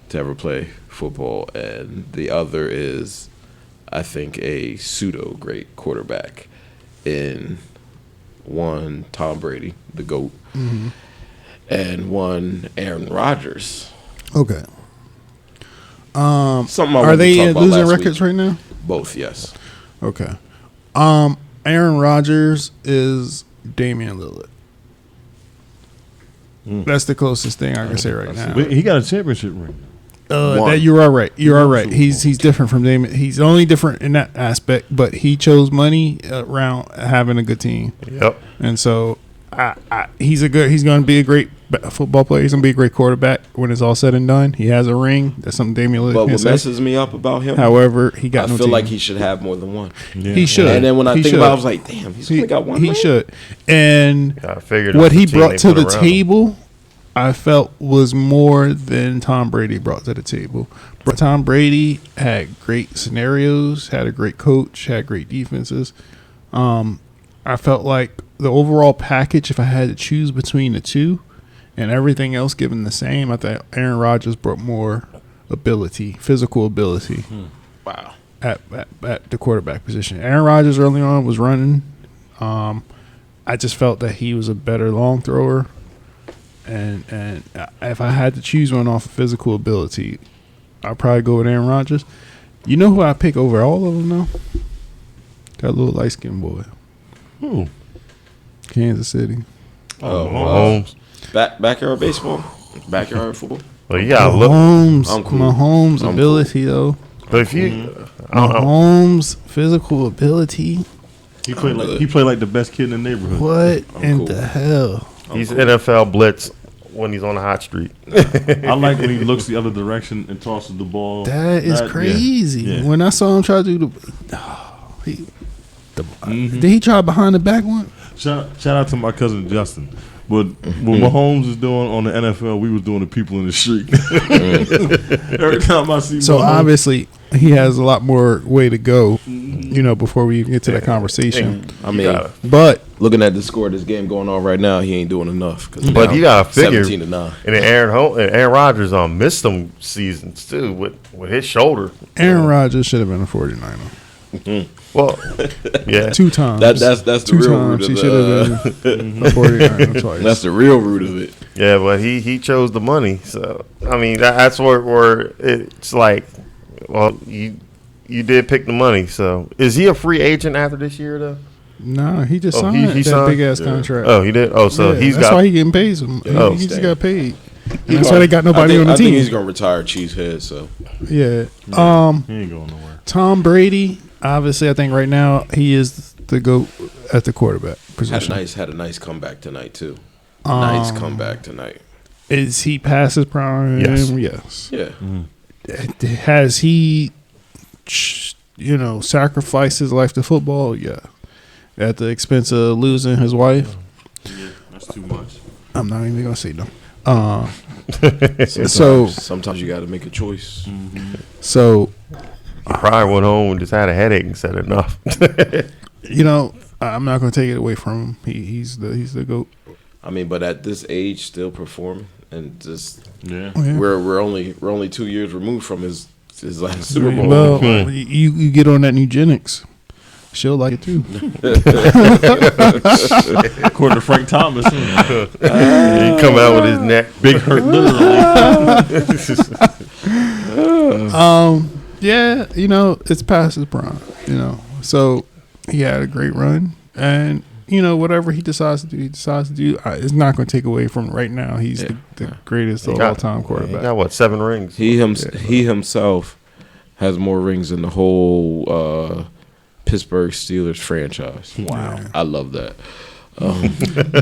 to ever play football, and the other is, I think, a pseudo great quarterback in one Tom Brady, the GOAT, and one Aaron Rodgers. Okay. Something are they losing records right now? Both, yes. Okay. Aaron Rodgers is Damian Lillard. That's the closest thing I can say right now. He got a championship ring. That you are right. You are right. He's different from Damian. He's only different in that aspect, but he chose money around having a good team. Yep. And so he's going to be a great football player. He's going to be a great quarterback when it's all said and done. He has a ring. That's something Damian Lillard But can what say. messes me up about him, however, he got no I feel team. like he should have more than one. Yeah. He should. And then when I think should. about it, I was like, damn, he's only got one He ring? should. And I figured what that's he the team brought they to put the around him. table, I felt was more than Tom Brady brought to the table. But Tom Brady had great scenarios, had a great coach, had great defenses. I felt like the overall package, if I had to choose between the two and everything else given the same, I thought Aaron Rodgers brought more ability, physical ability. Wow. At the quarterback position. Aaron Rodgers early on was running. I just felt that he was a better long thrower. And if I had to choose one off of physical ability, I'd probably go with Aaron Rodgers. You know who I pick over all of them now? That little light skinned boy. Who? Kansas City. Mahomes. Backyard baseball? Backyard football? Well, you gotta look. Mahomes ability, though. But if you, Mahomes physical ability. He played like the best kid in the neighborhood. What in the hell? he's NFL blitz when he's on the hot street. I like when he looks the other direction and tosses the ball. That is crazy. Yeah. When I saw him try to do did he try behind the back one? Shout out to my cousin Justin. But what Mahomes is doing on the NFL, we was doing the people in the street. Every time I see So Mahomes, obviously he has a lot more way to go, before we even get to that conversation. I mean, But looking at the score of this game going on right now, he ain't doing enough. But you gotta figure, 17-9. and then Aaron Rodgers missed some seasons too with his shoulder. Aaron Rodgers should have been a 49er. Well, yeah, 2 times. That's the 2 real times. root He of should have been a 49er twice. That's the real root of it. yeah, but he chose the money. So I mean, that's where it's like, well, you did pick the money. So is he a free agent after this year though? No, he just Oh, signed he that signed? big ass contract. Oh, he did. Oh, so Yeah, he's that's got. why he getting paid. He just damn. got paid. And that's why they got nobody on the I think team. he's gonna retire Cheesehead. So Yeah. He ain't going nowhere. Tom Brady, obviously, I think right now he is the GOAT at the quarterback position. had a nice comeback tonight too. Nice comeback tonight. Is he past his prime? Yes. Yeah. Has he, sacrificed his life to football? Yeah. At the expense of losing his wife? Yeah, that's too much. I'm not even going to say no. Sometimes you got to make a choice. So, He probably went home and just had a headache and said enough. I'm not going to take it away from him. He's the GOAT. I mean, but at this age, still performing and just Yeah. Yeah. we're only 2 years removed from his last Super Bowl. Well, you get on that eugenics. She'll like it too. According to Frank Thomas, He come out with his neck. big hurt literally. Yeah, it's past his prime, So he had a great run. And, whatever he decides to do, it's not going to take away from right now. He's the greatest of all time He quarterback. got 7 rings? He himself has more rings than the whole Pittsburgh Steelers franchise. Wow. I love that.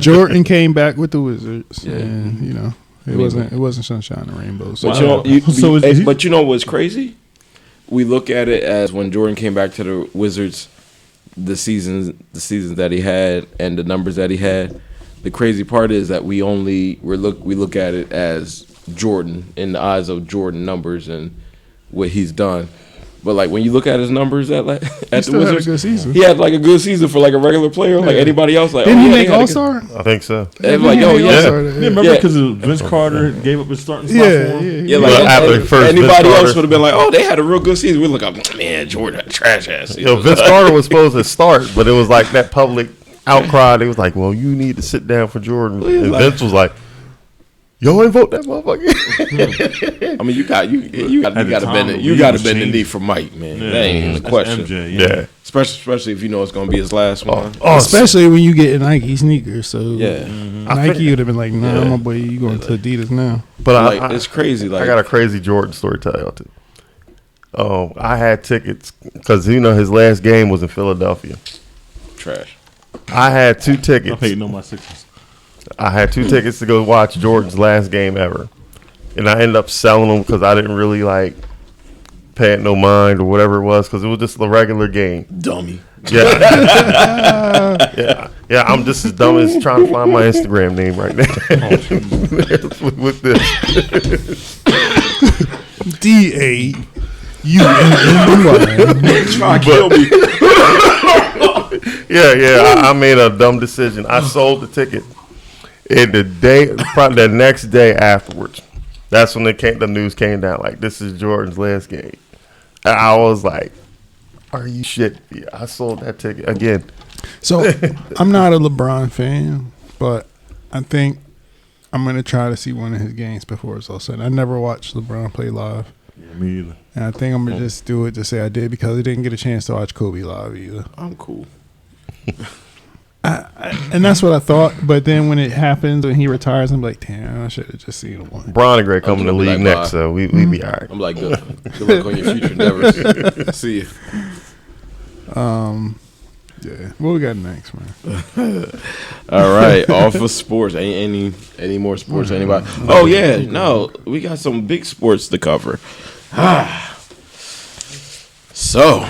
Jordan came back with the Wizards, Yeah. and it wasn't sunshine and rainbows. So But but you know what's crazy? We look at it as when Jordan came back to the Wizards, the seasons that he had and the numbers that he had. The crazy part is that we look at it as Jordan in the eyes of Jordan numbers and what he's done. But like when you look at his numbers at the still had a Wizards, good season. he had like a good season for like a regular player, like anybody else. Like, Didn't he they make had a All good- Star? I think so. And like, oh yeah, Remember because Vince Carter gave up his starting spot for him? yeah. Like Well, after first anybody Vince else Carter- would have been like, oh, they had a real good season. We look up, man, Jordan had a trash ass season. Vince Carter was supposed to start, but it was like that public outcry. They was like, well, you need to sit down for Jordan. And Vince was like, yo, ain't vote that motherfucker. I mean, you got to bend the knee for Mike, man. Yeah, That ain't even a that's question. MJ, Yeah. Especially if you know it's gonna be his last one. Especially when you get Nike sneakers. So Yeah. Nike would have been like, nah, my boy, you going to Adidas now. But Like, it's crazy. Like I got a crazy Jordan story to tell y'all too. Oh, I had tickets because his last game was in Philadelphia. trash. I had 2 I'm tickets. hating on my Sixers. I had 2 tickets to go watch Jordan's last game ever, and I ended up selling them because I didn't really pay it no mind or whatever it was because it was just a regular game. Dummy. Yeah, yeah. I'm just as dumb as trying to find my Instagram name right now. with this. DAUNNY. Try to kill me. Yeah. I made a dumb decision. I sold the ticket, and probably the next day afterwards, that's when the news came down. Like, this is Jordan's last game. And I was like, "Are you shit?" Yeah, I sold that ticket again. So I'm not a LeBron fan, but I think I'm going to try to see one of his games before it's all said. I never watched LeBron play live. Yeah, me either. And I think I'm going to just do it to say I did because I didn't get a chance to watch Kobe live either. I'm cool. And that's what I thought. But then when it happens, when he retires, I'm like, damn, I should have just seen him one. Bron and Gray coming to I'm league like, next, bye. so we be all right. I'm like, good luck on your future endeavors. See you. Yeah. What we got next, man? All right, off of sports. Any more sports? Anybody? Oh yeah, no, we got some big sports to cover. So,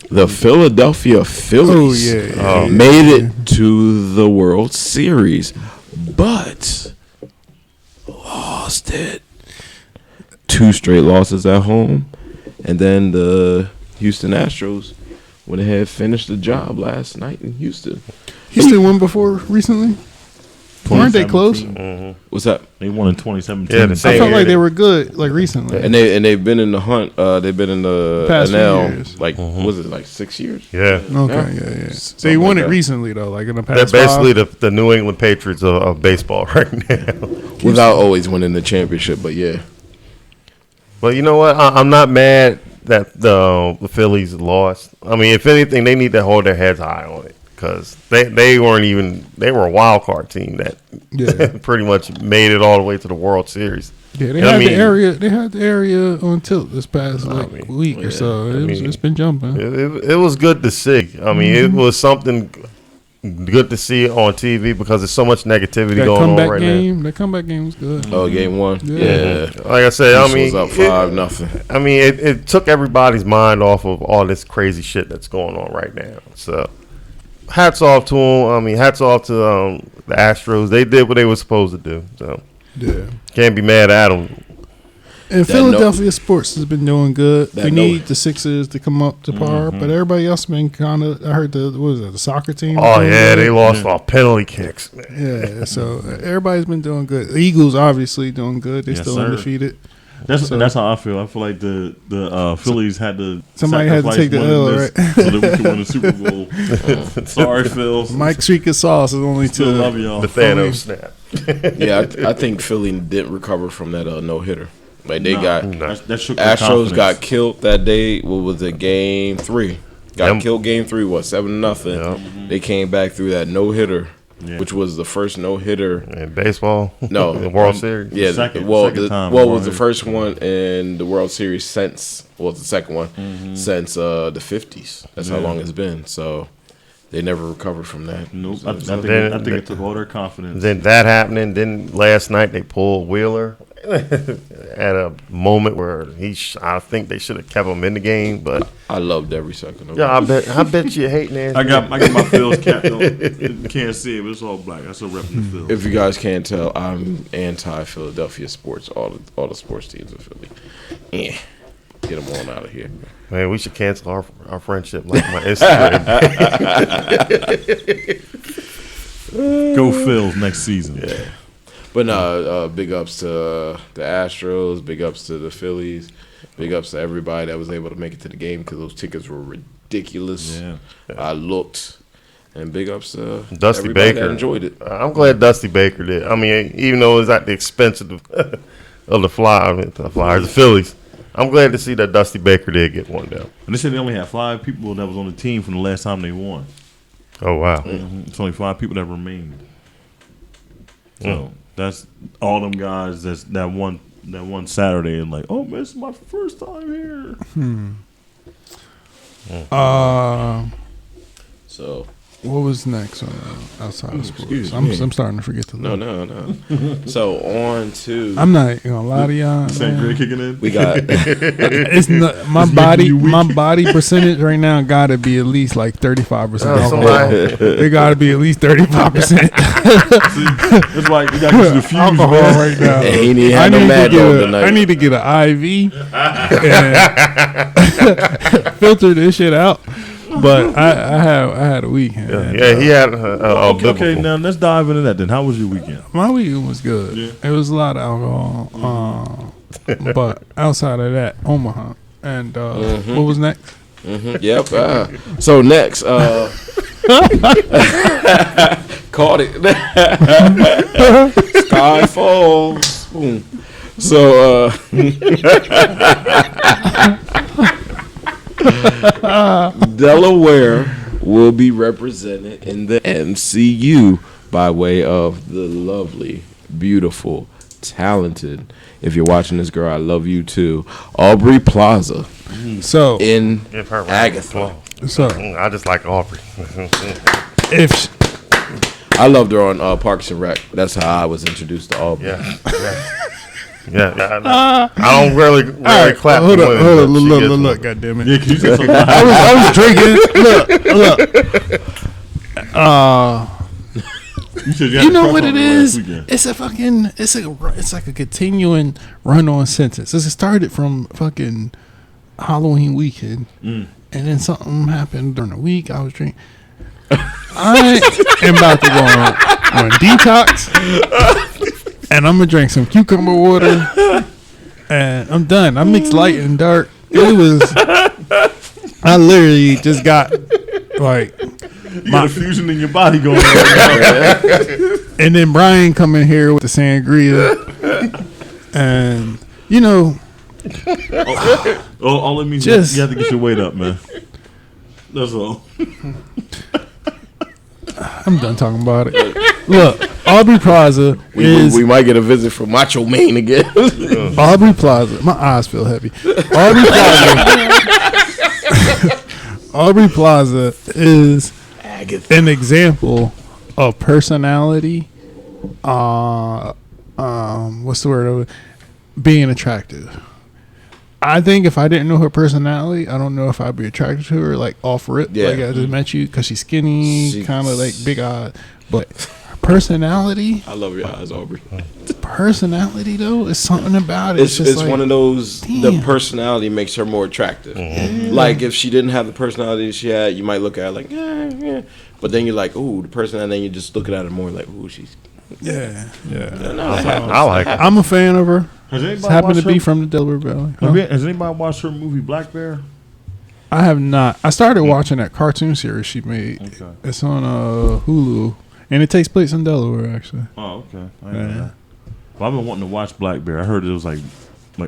the Philadelphia Phillies made it to the World Series, but lost it. 2 straight losses at home, and then the Houston Astros went ahead, finished the job last night in Houston. Houston won before recently? Weren't they close? 2017. What's that? They won in 2017. Yeah, the same I felt year like they were good, recently. And they've been in the hunt. They've been in the Past few NL years. was it like 6 years? Yeah. Okay, yeah. Something They won like it that. recently, though, like in the They're past basically the New England Patriots of baseball right now. Without always winning the championship, but yeah. But you know what? I'm not mad that the Phillies lost. I mean, if anything, they need to hold their heads high on it because they were a wild card team that pretty much made it all the way to the World Series. Yeah, they had the area. They had the area on tilt this past week or so. It's been jumping. It was good to see. I mean, it was something good to see on TV because there's so much negativity going on right now. That comeback game was good. Oh, game one. Yeah. Like I said, I mean, was up 5-0. I mean, it took everybody's mind off of all this crazy shit that's going on right now. So, hats off to them. I mean, hats off to the Astros. They did what they were supposed to do. So, can't be mad at them. And Philadelphia sports has been doing good. We need the Sixers to come up to par, but everybody else been kind of. I heard the soccer team. Oh yeah, they lost off penalty kicks. Man. Yeah, so everybody's been doing good. The Eagles obviously doing good. They still undefeated. That's how I feel. I feel like the Phillies had to. Somebody had to take the L, right? So that we could win the Super Bowl. Sorry, Phil. Mike Trica sauce is only to love y'all. The Thanos snap. Yeah, I think Philly didn't recover from that no hitter. Like they that shook Astros got killed that day. What was it? Game 3. Killed game 3. 7-0. Yep. They came back through that no hitter, which was the first no hitter in baseball. No, the World Series. Yeah, second time was the first one in the World Series since. Well, the second one since the 50s. That's how long it's been. So they never recovered from that. Nope. I think it took all their confidence. Then that happening. Then last night they pulled Wheeler at a moment where I think they should have kept him in the game, but I loved every second of it. Yeah, I bet you hate Nancy. I got my Phil's cap on. Can't see it, but it's all black. I still repping the Phil's. If you guys can't tell, I'm anti-Philadelphia sports. All the sports teams of Philly. Get them on out of here. Man, we should cancel our friendship like my Instagram. Go Phil's next season. Yeah. But no, big ups to the Astros, big ups to the Phillies, big ups to everybody that was able to make it to the game because those tickets were ridiculous. Yeah. I looked, and big ups to Dusty everybody Baker. that enjoyed it. I'm glad Dusty Baker did. I mean, even though it was at the expense of the Phillies, I'm glad to see that Dusty Baker did get one down. And they said they only had 5 people that was on the team from the last time they won. Oh wow! It's only 5 people that remained. So that's all them guys. That one Saturday and like, oh man, this is my first time here. So what was next on outside of sports? I'm starting to forget the list. No. So on to. I'm not gonna lie to y'all. Sangria kicking in. We got. It's not my body. My body percentage right now got to be at least like 35%. It got to be at least 35%. It's like you got to diffuse alcohol right now. He need I need to get an IV and filter this shit out. But I had a weekend. Yeah, he had a okay, now let's dive into that then. How was your weekend? My weekend was good. Yeah. It was a lot of alcohol. But outside of that, Omaha. And what was next? Yep. So next, caught it. Sky falls. Boom. So Delaware will be represented in the MCU by way of the lovely, beautiful, talented. If you're watching this, girl, I love you too. Aubrey Plaza. So in Agatha. So I just like Aubrey. I loved her on Parks and Rec. That's how I was introduced to Aubrey. Yeah. I don't really clap. Hold on, look, goddamn it! I was drinking. Look. You know what it is? It's like a continuing run-on sentence. It started from fucking Halloween weekend, and then something happened during the week. I was drinking. I am about to go on detox, and I'm gonna drink some cucumber water, and I'm done. I mixed light and dark. It was. I literally just got like. You got a fusion in your body going on. And then Brian come in here with the sangria. And, you know. All it means is you have to get your weight up, man. That's all. I'm done talking about it. Look, Aubrey Plaza is. We might get a visit from Macho Man again. Aubrey Plaza. My eyes feel heavy. Aubrey Plaza. Aubrey Plaza is an example of personality. What's the word of it? Being attractive. I think if I didn't know her personality, I don't know if I'd be attracted to her, like off rip. Yeah. Like I just met you because she's skinny, kind of like big eyes. But personality, I love your eyes, Aubrey. personality though, is something about it. It's just like, one of those. damn. The personality makes her more attractive. Like if she didn't have the personality she had, you might look at her like, yeah. But then you're like, ooh, the personality. And then you're just looking at her more like, ooh, she's. Yeah. No, it happens. I like it. I'm a fan of her. Has Just anybody happen to watched be her? from the Delaware Valley. Has anybody watched her movie Black Bear? I have not. I started watching that cartoon series she made. Okay. It's on Hulu, and it takes place in Delaware, actually. Oh, okay. I didn't know that. Well, I've been wanting to watch Black Bear. I heard it was like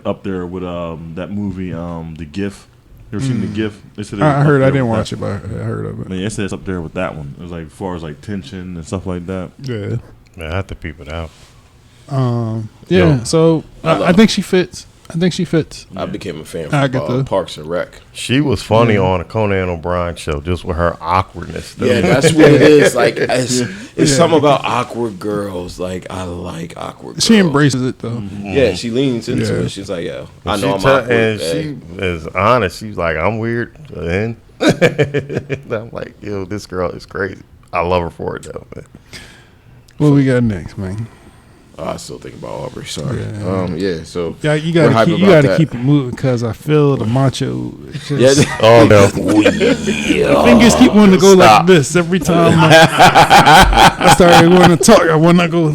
up there with that movie, The Gift. You ever seen The Gift? They said it was I up heard. I there didn't with watch that. it, but I heard of it. Man, it said it's up there with that one. It was like as far as like tension and stuff like that. Yeah. Man, I have to peep it out. Yeah. Yo, So I think she fits. I became a fan I from get the- Parks and Rec. She was funny on a Conan O'Brien show just with her awkwardness. though. Yeah, that's what it is. Like it's something about awkward girls. Like I like awkward girls. She embraces it though. Yeah, she leans into Yeah. it. She's like, yo, I She know I'm tell- awkward. and hey. she is honest. She's like, I'm weird. And I'm like, yo, this girl is crazy. I love her for it though, man. What we got next, man? Oh, I still think about Aubrey. Sorry. Yeah. So Yeah, you we're hype gotta about that. keep it moving because I feel the macho. It's just, Yeah. Oh no. the fingers keep wanting to go like this every time I started wanting to talk. I want to go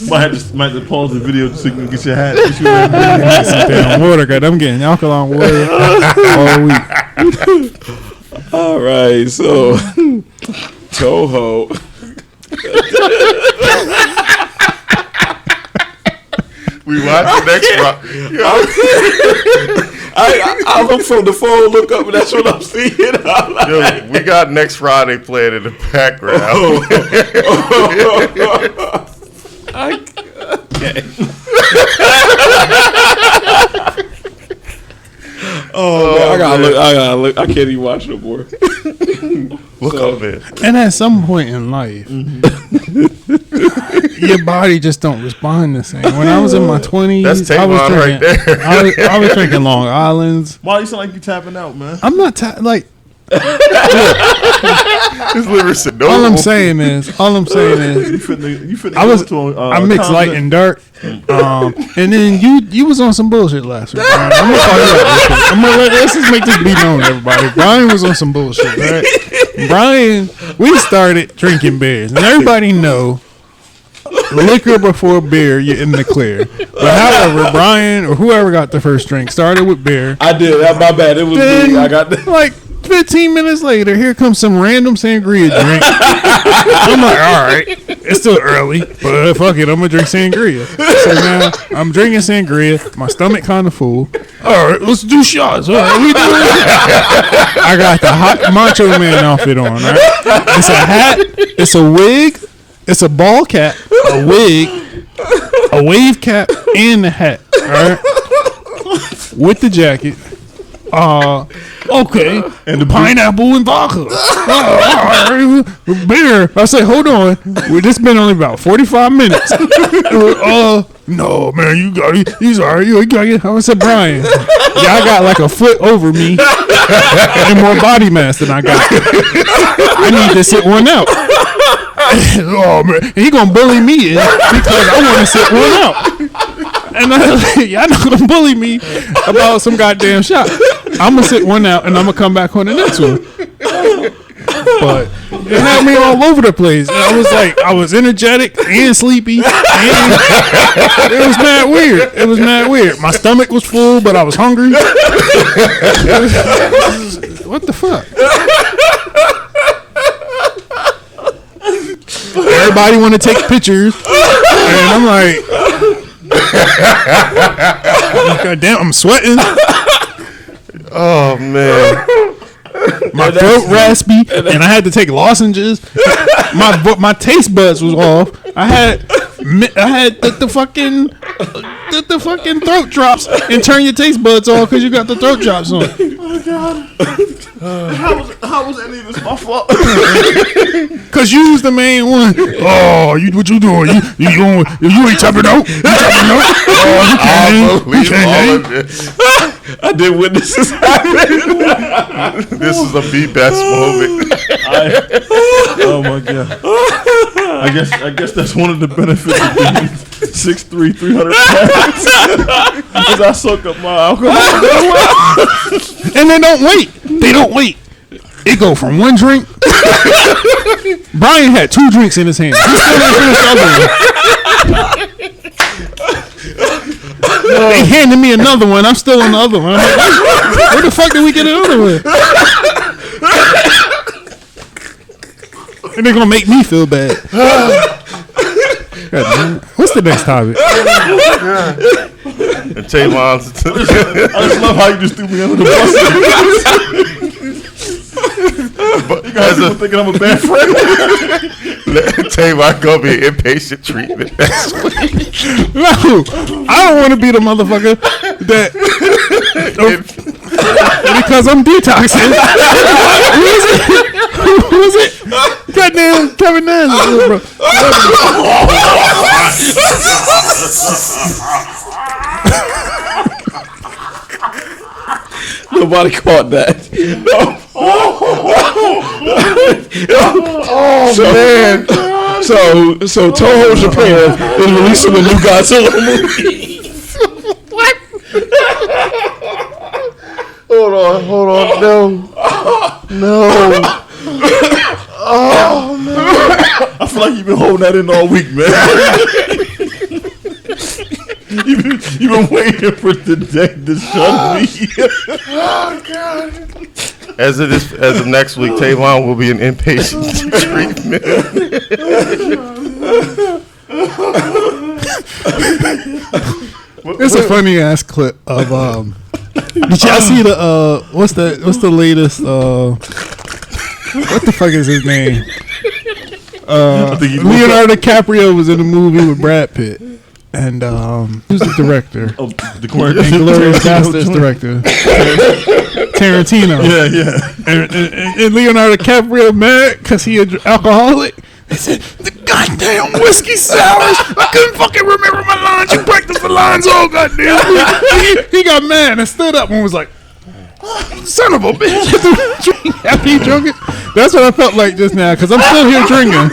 Might have to pause the video so you can get your hat. get some damn water. God, I'm getting alkaline water all week. All right. So Toho. We watch the next rock. I look from the phone, look up, and that's what I'm seeing. I'm like, Yo, we got next Friday playing in the background. I gotta look. I can't even watch no more. Look So- up there. And at some point in life, your body just don't respond the same. When I was in my 20s, That's I was Tavon right drinking. there. I was drinking Long Island's. Why you sound like you tapping out, man? I'm not like. His liver said no. All I'm saying is, You finna I was go to I mixed light and dark, and then you was on some bullshit last week. Brian. I'm gonna call you out real quick. Let's just make this be known, to everybody. Brian was on some bullshit, right? Brian, we started drinking beers, and everybody know liquor before beer, you're in the clear. But however, Brian or whoever got the first drink started with beer. I did. That my bad. It was Then, me. I got the. like 15 minutes later, here comes some random sangria drink. I'm like, all right, it's still early, but fuck it, I'm gonna drink sangria. So now I'm drinking sangria. My stomach kind of full. All right, let's do shots. All right, we doing it. I got the hot Macho Man outfit on. All right? It's a hat. It's a wig. It's a ball cap. A wig. A wave cap and the hat. All right, with the jacket. Okay. And the pineapple and vodka. Beer. I say, hold on. This been only about 45 minutes. No, man, you got it. He's all right. You got it. I said, Brian, yeah, I got like a foot over me and more body mass than I got. I need to sit one out. Oh, man. He going to bully me in because I want to sit one out. And y'all not gonna bully me about some goddamn shot. I'm gonna sit one out and I'm gonna come back on the next one. But it had me all over the place. I was energetic and sleepy. And it was mad weird. My stomach was full, but I was hungry. What the fuck? Everybody want to take pictures, and I'm like. God damn, I'm sweating. Oh man. My throat raspy, and I had to take lozenges. My taste buds was off. I had the fucking throat drops, and turn your taste buds off because you got the throat drops on. Oh God! How was any of this my fault? Cause you was the main one. Oh, what you doing? You ain't tapping out? You tapping out? Oh, you can't. I did witness this happen. This is a be best moment. Oh my God! I guess that's one of the benefits of being 6'3", 300 pounds. Because I soak up my alcohol. And they don't wait. It go from one drink. Brian had 2 drinks in his hand. He still didn't finish the other one. They handed me another one. I'm still on the other one. I'm like, where the fuck did we get another one? And they're gonna make me feel bad. God, what's the next topic? And Tavon's. I just love how you just threw me under the bus. You guys are thinking I'm a bad friend. Tavon gonna be inpatient treatment next week. No, I don't want to be the motherfucker that because I'm detoxing. Who was it? Goddamn Kevin Nash, bro. Nobody caught that. Man. So Toho Japan is releasing a new Godzilla movie. What? Hold on. No. Oh man! I feel like you've been holding that in all week, man. You've been waiting for the day to shut me. Oh God! As of next week, Tavon will be in inpatient treatment. It's a funny ass clip of Did y'all see the what's the latest what the fuck is his name? Leonardo DiCaprio was in a movie with Brad Pitt. And who's the director? The Glorious Bastards director. Tarantino. Yeah. And Leonardo DiCaprio mad because he an alcoholic. They said, the goddamn whiskey sours. I couldn't fucking remember my lines. You practiced the lines all goddamn week. He got mad and stood up and was like, son of a bitch. After he drunk it. That's what I felt like just now because I'm still here drinking.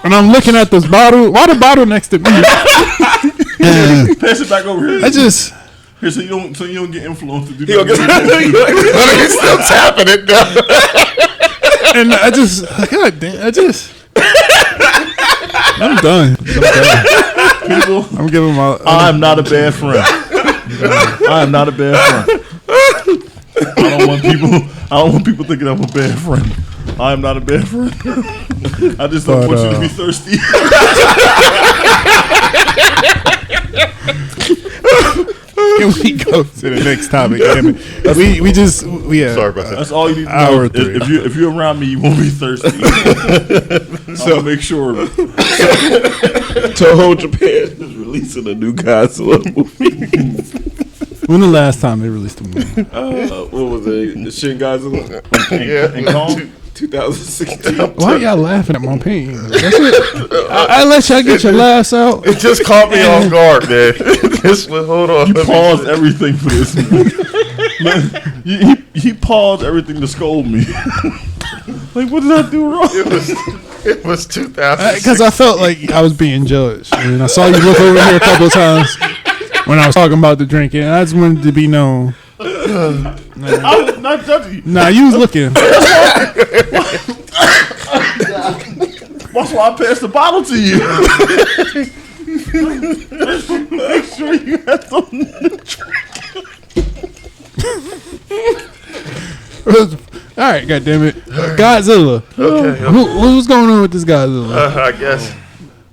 And I'm looking at this bottle. Why the bottle next to me? Pass it back over here. I just here so you don't get influenced to do He's still tapping it down. And I just God damn. I'm done. People, I'm giving my. I'm not a bad friend. I am not a bad friend. I don't want people thinking I'm a bad friend. I am not a bad friend. I just don't want you to be thirsty. Can we go to the next topic? Damn it. We Sorry about that. That's all you need to Hour know. 3. If you're around me, you won't be thirsty. So make sure. Toho Japan is releasing a new Godzilla movie. When the last time they released a movie? What was it? The Shin Godzilla? And Kong? 2016. Why y'all laughing at my pain? That's it. I let y'all get your laughs out. It just caught me off guard, man. Hold on. You paused everything for this. Man, he paused everything to scold me. Like, what did I do wrong? It was 2000. Because I felt like I was being judged. And I saw you look over here a couple of times when I was talking about the drinking. I just wanted to be known. I was not judging you. Nah, you was looking. That's why I passed the bottle to you. Make sure you had something to drink. All right, goddammit. Godzilla. Okay. What's going on with this Godzilla? I guess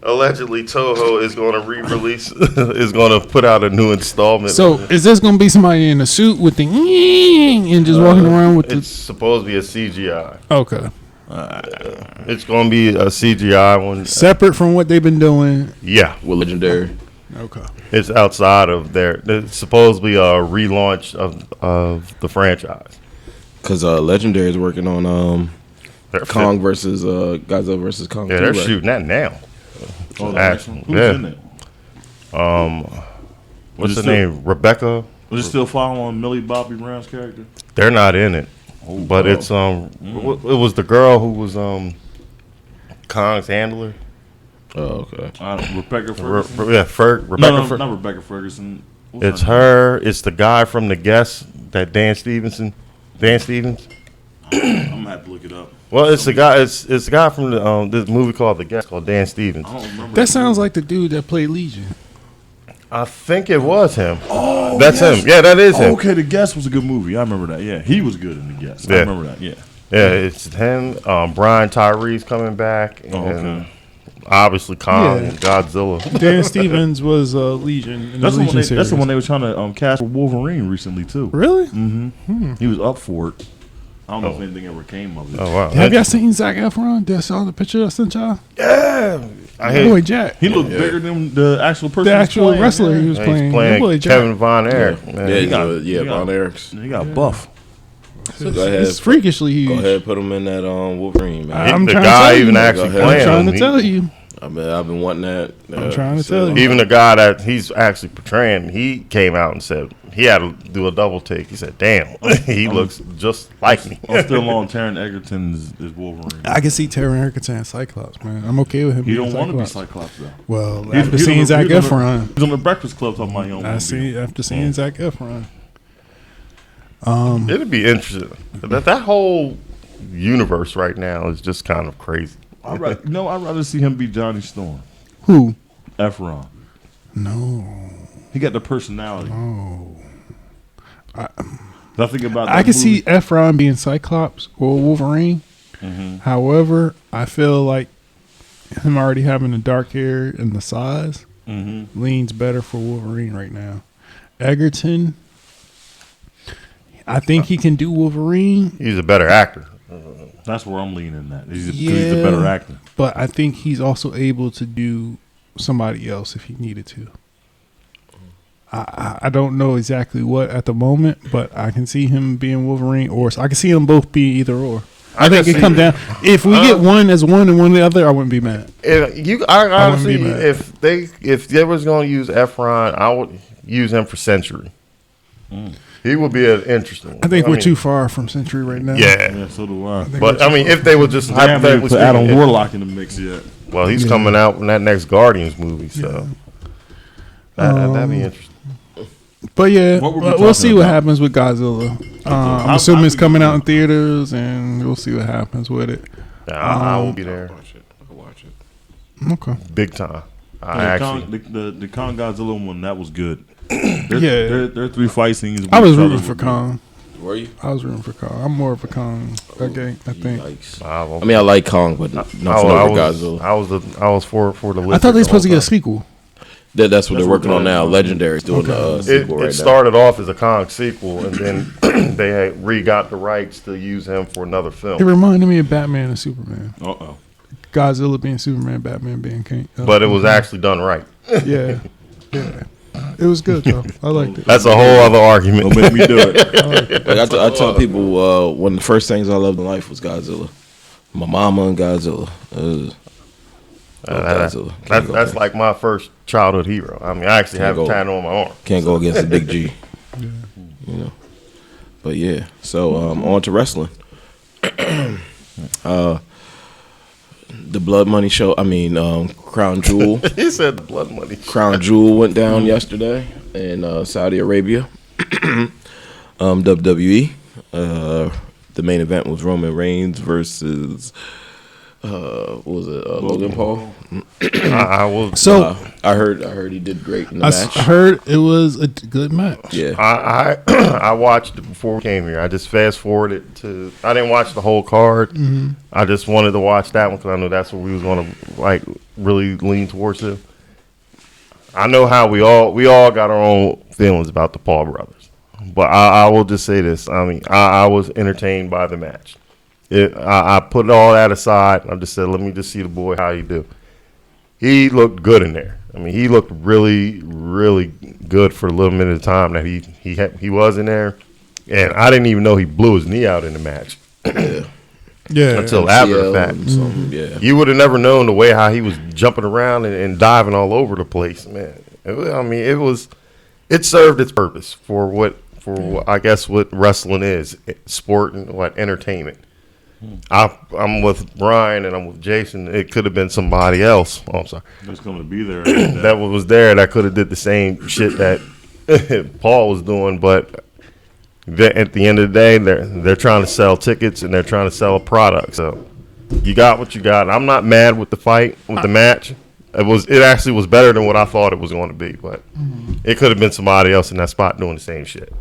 allegedly Toho is going to re-release, is going to put out a new installment. So is this gonna be somebody in a suit with the and just walking around with it's the? supposed to be a CGI. Okay, It's going to be a CGI one. separate from what they've been doing. Yeah, With Legendary. Okay, it's outside of their. It's supposedly a relaunch of the franchise. Because Legendary is working on They're Kong versus Godzilla versus Kong. Yeah, 2, they're right? shooting that now. Oh, Actually, who's yeah. in it? What's it the still- name? Rebecca. Was it still following Millie Bobby Brown's character? They're not in it, Oh, but it's it was the girl who was Kong's handler. Oh, okay. Rebecca Ferguson. Rebecca. No, not Rebecca Ferguson. What's It's her. her. It's the guy from The Guest. That Dan Stevens. I'm gonna have to look it up. Well, it's the guy. It's the guy from this movie called The Guest, called Dan Stevens. I don't remember. that sounds like the dude that played Legion. I think it was him. Oh, That's yes. him. Yeah, that is him. Okay, The Guest was a good movie. I remember that. Yeah, he was good in The Guest. I Yeah. remember that. Yeah. Yeah, it's him. Brian Tyree's coming back, and okay. obviously Kong Yeah. and Godzilla. Dan Stevens was Legion in That's the the, Legion one series. that's the one they were trying to cast for Wolverine recently too. Really? He was up for it. I don't know if anything ever came of it. Oh wow! Have y'all seen Zac Efron? Did I saw the picture I sent y'all? Yeah, I That hate. boy Jack. He looked bigger than the actual person. The he was actual playing. wrestler he was He's playing. That playing boy Jack. Kevin Von Erich. Yeah, man. he got- got, he got- Von Erichs. He got buff. So go ahead. It's freakishly huge. Go ahead, put him in that Wolverine, man. I'm the trying to guy tell even you. actually Go ahead. I'm playing trying him. to tell you. I've been wanting that. I'm trying to so- tell you. Even the guy that he's actually portraying, he came out and said he had to do a double take. He said, "Damn, he looks just like me." I'm still on Taron Egerton's is Wolverine. I can see Taron Egerton as Cyclops, man. I'm okay with him. He being don't want to be Cyclops. Cyclops though. Well, He's- after he's seeing on the- Zac he's on the- Efron, He's on the Breakfast Club talking about he don't I want to be. see. After seeing Zac Efron, It'd be interesting. That whole universe right now is just kind of crazy. I'd rather see him be Johnny Storm. who? Efron. No, He got the personality. no. I think about. I that can see movie. Efron being Cyclops or Wolverine. However, I feel like him already having the dark hair and the size leans better for Wolverine right now. Egerton, I think he can do Wolverine, He's a better actor. That's where I'm leaning at. He's a better actor. but I think he's also able to do somebody else if he needed to. I don't know exactly what at the moment, but I can see him being Wolverine, or I can see them both be either or. I think can it come see- down. If we get one as one and one the other, I wouldn't be mad. I honestly, be mad. if they was going to use Efron, I would use him for Century. He would be an interesting one. I think we're mean, too far from Century right now. Yeah, Yeah, so do I. but I mean, if they would just They haven't even hypothetically put Adam speaking, Warlock in the mix yet. well, he's coming out in that next Guardians movie, so that'd be interesting. But yeah, What were we we'll talking see what about? happens with Godzilla. I'm I- assuming I it's think coming we- out in theaters, and we'll see what happens with it. I will be there Watch it. I'll watch it. Okay. big time. I The actually, the Kong Godzilla one, that was good. Yeah. Their three fight scenes. I was with each rooting other for were good. Kong. Were you? I was rooting for Kong. I'm more of a Kong. Okay, I think. Yikes. I I mean, I like Kong, but not for over Godzilla. I was for the list. I thought they were supposed to get a the whole sequel. That's what they're working on now. Kong- Legendary's doing the time. sequel It right now. started off as a Kong sequel, and then they had re-got the rights to use him for another It film. reminded me of Batman and Superman. Uh-oh. Godzilla being Superman, Batman being King. But it was actually done right. Yeah. Yeah. It was good, though. I liked it. That's a whole other argument. Don't make me do it. Like I tell people, one of the first things I loved in life was Godzilla. My mama and Godzilla. Godzilla. Can't go That's against- like my first childhood hero. I mean, I actually have Can't it go. tatted on my arm. Can't go against the big G. You know. But yeah. So on to wrestling. The Blood Money show. I mean, Crown Jewel. He said the blood money. Crown Jewel went down yesterday in Saudi Arabia. WWE. The main event was Roman Reigns versus what was it? Logan Paul. I will. So I heard he did great in the match. I heard it was a good match. Yeah. I watched it before we came here. I just fast forwarded to. I didn't watch the whole card. Mm-hmm. I just wanted to watch that one because I knew that's what we was going to like really lean towards it. I know how we all got our own feelings about the Paul brothers, but I will just say this. I mean, I was entertained by the match. I put all that aside. I just said, let me just see the boy how he do. He looked good in there. I mean, he looked really, really good for the little minute of time that he was in there. And I didn't even know he blew his knee out in the match. Yeah. Until after the fact. Yeah. You would have never known the way how he was jumping around and diving all over the place, man. It served its purpose for what I guess what wrestling is, sport and what entertainment. I'm with Brian and I'm with Jason. It could have been somebody else. Oh, I'm sorry. That's going to be there. That was there that could have did the same shit that Paul was doing, but at the end of the day, they're trying to sell tickets and they're trying to sell a product. So you got what you got. I'm not mad with the fight, with the match. It actually was better than what I thought it was going to be, but it could have been somebody else in that spot doing the same shit.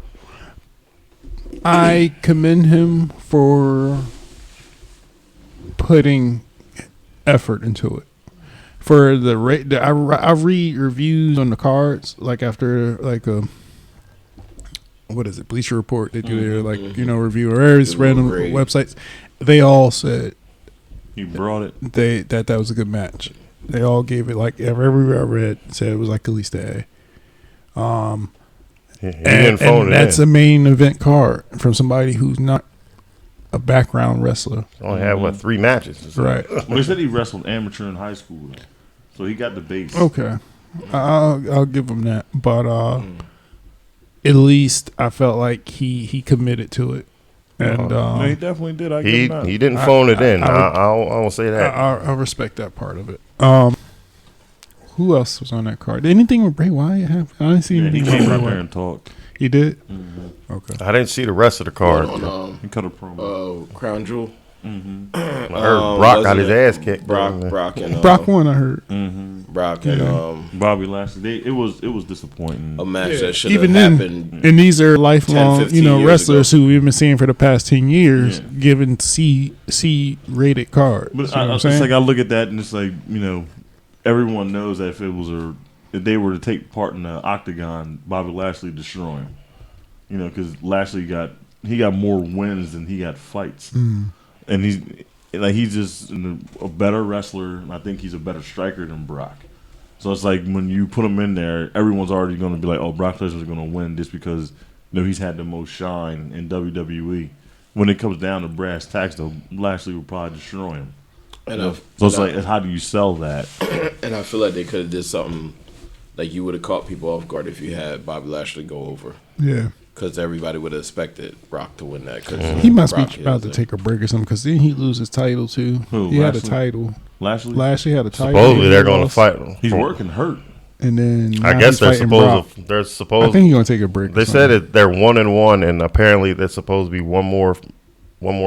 I commend him for putting effort into it. For I read reviews on the cards, like after like a what is it, Bleacher Report? They do their review or various random websites. They all said he brought it. That was a good match. They all gave it like everywhere I read said it was like at least an A. And that's a main event card from somebody who's not a background wrestler. Only had 3 matches, right? Well, they said he wrestled amateur in high school, though. So he got the base. Okay, I'll give him that. But at least I felt like he committed to it, and no, he definitely did. He didn't phone it in. I will say that. I respect that part of it. Who else was on that card? Did anything with Bray Wyatt happen? I didn't see anything. He came right there and talked. He did. Mm-hmm. Okay. I didn't see the rest of the card. He cut a promo. Crown Jewel. Mm-hmm. I heard Brock got his ass kicked. Brock won. I heard. Mm-hmm. Brock and Bobby Lashley. It was disappointing. A match that should Even have then, happened. and these are lifelong, 10, 15 years wrestlers ago. who we've been seeing for the past 10 years, given C rated cards. But You know what I'm it's saying? like I look at that and it's like everyone knows that if they were to take part in the octagon, Bobby Lashley destroy him. Because Lashley got more wins than he got fights, and he's just a better wrestler. And I think he's a better striker than Brock. So it's like when you put him in there, everyone's already going to be like, "Oh, Brock Lesnar's going to win just because he's had the most shine in WWE." When it comes down to brass tacks, though, Lashley will probably destroy him. How do you sell that? And I feel like they could have did something like you would have caught people off guard if you had Bobby Lashley go over. Yeah. Because everybody would have expected Brock to win that. He must be about to take a break or something, because didn't he lose his title too? Who, he had a Lashley? title. Lashley had a title. Supposedly they're going to fight him. He's working hurt. And then I guess they're supposed. I think he's going to take a break. They said that they're 1-1, and apparently there's supposed to be one more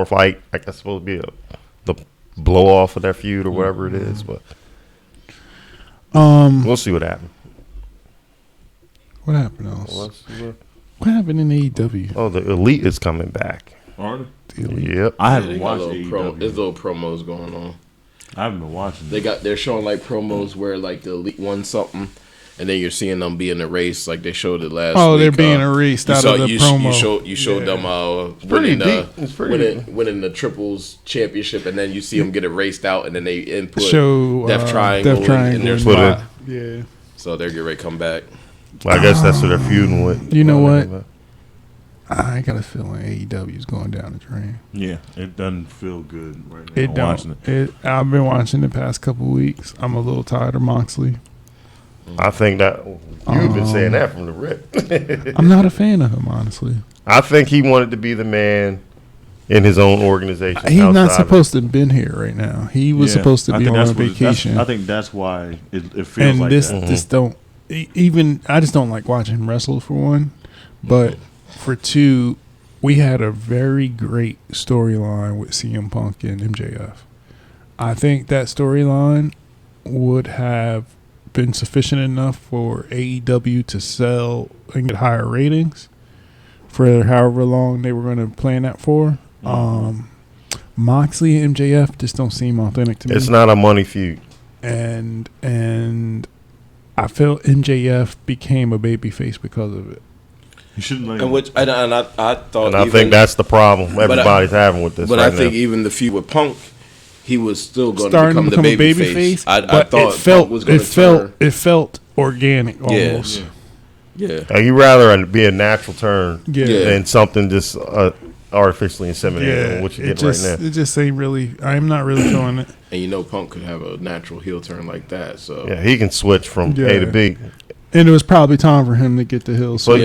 fight. I guess supposed to be the blow off of their feud or whatever it is. But we'll see what happens. What happened else? What happened in AEW? Oh, the Elite is coming back. Are they? The Elite. Yep. I They haven't got watched there's AEW. little promos going on. I haven't been watching. They're showing like promos where like the Elite won something, and then you're seeing them be in the race like they showed it last. Oh, week. they're being erased out of the promo. You showed them pretty deep. It's pretty winning the triples championship, and then you see them get erased out, and then they input Show Death Triangle in their Put spot. Yeah. So they're getting ready to come back. I guess that's what they're feuding with. You know what? I got a feeling AEW is going down the drain. Yeah, it doesn't feel good right now. It don't. I've been watching the past couple weeks. I'm a little tired of Moxley. I think that you've been saying that from the rip. I'm not a fan of him, honestly. I think he wanted to be the man in his own organization. He's not supposed to have been here right now. He was supposed to be on vacation. I think that's why it feels and like this, that. this don't even. I just don't like watching him wrestle, for one. But for two, we had a very great storyline with CM Punk and MJF. I think that storyline would have been sufficient enough for AEW to sell and get higher ratings for however long they were going to plan that for. Moxley and MJF just don't seem authentic to me. It's not a money feud. And I feel MJF became a babyface because of it. You shouldn't let And I thought, And I think that's the problem everybody's having with this. But right I think now. even the feud with Punk, he was still going to Starting become to the become a babyface. babyface, I but thought it felt Punk was going to turn. it felt organic almost. Yeah. You rather be a natural turn Yeah. than something just artificially inseminated. Yeah, What you it getting just right now? it just ain't really. I'm not really feeling it. And Punk could have a natural heel turn like that. So Yeah, he can switch from A to B. And it was probably time for him to get the hill. So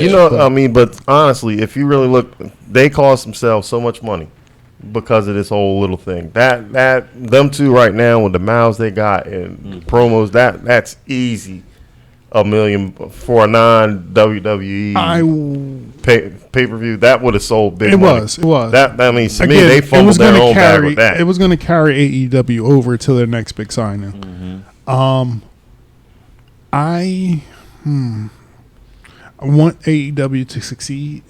but honestly, if you really look, they cost themselves so much money because of this whole little thing. That them two right now with the mouths they got and promos, that's easy. $1 million for a non WWE pay per view. That would have sold big money. It was. That means to me Again, they fumbled their own bag with that. It was going to carry AEW over to their next big signing. I want AEW to succeed.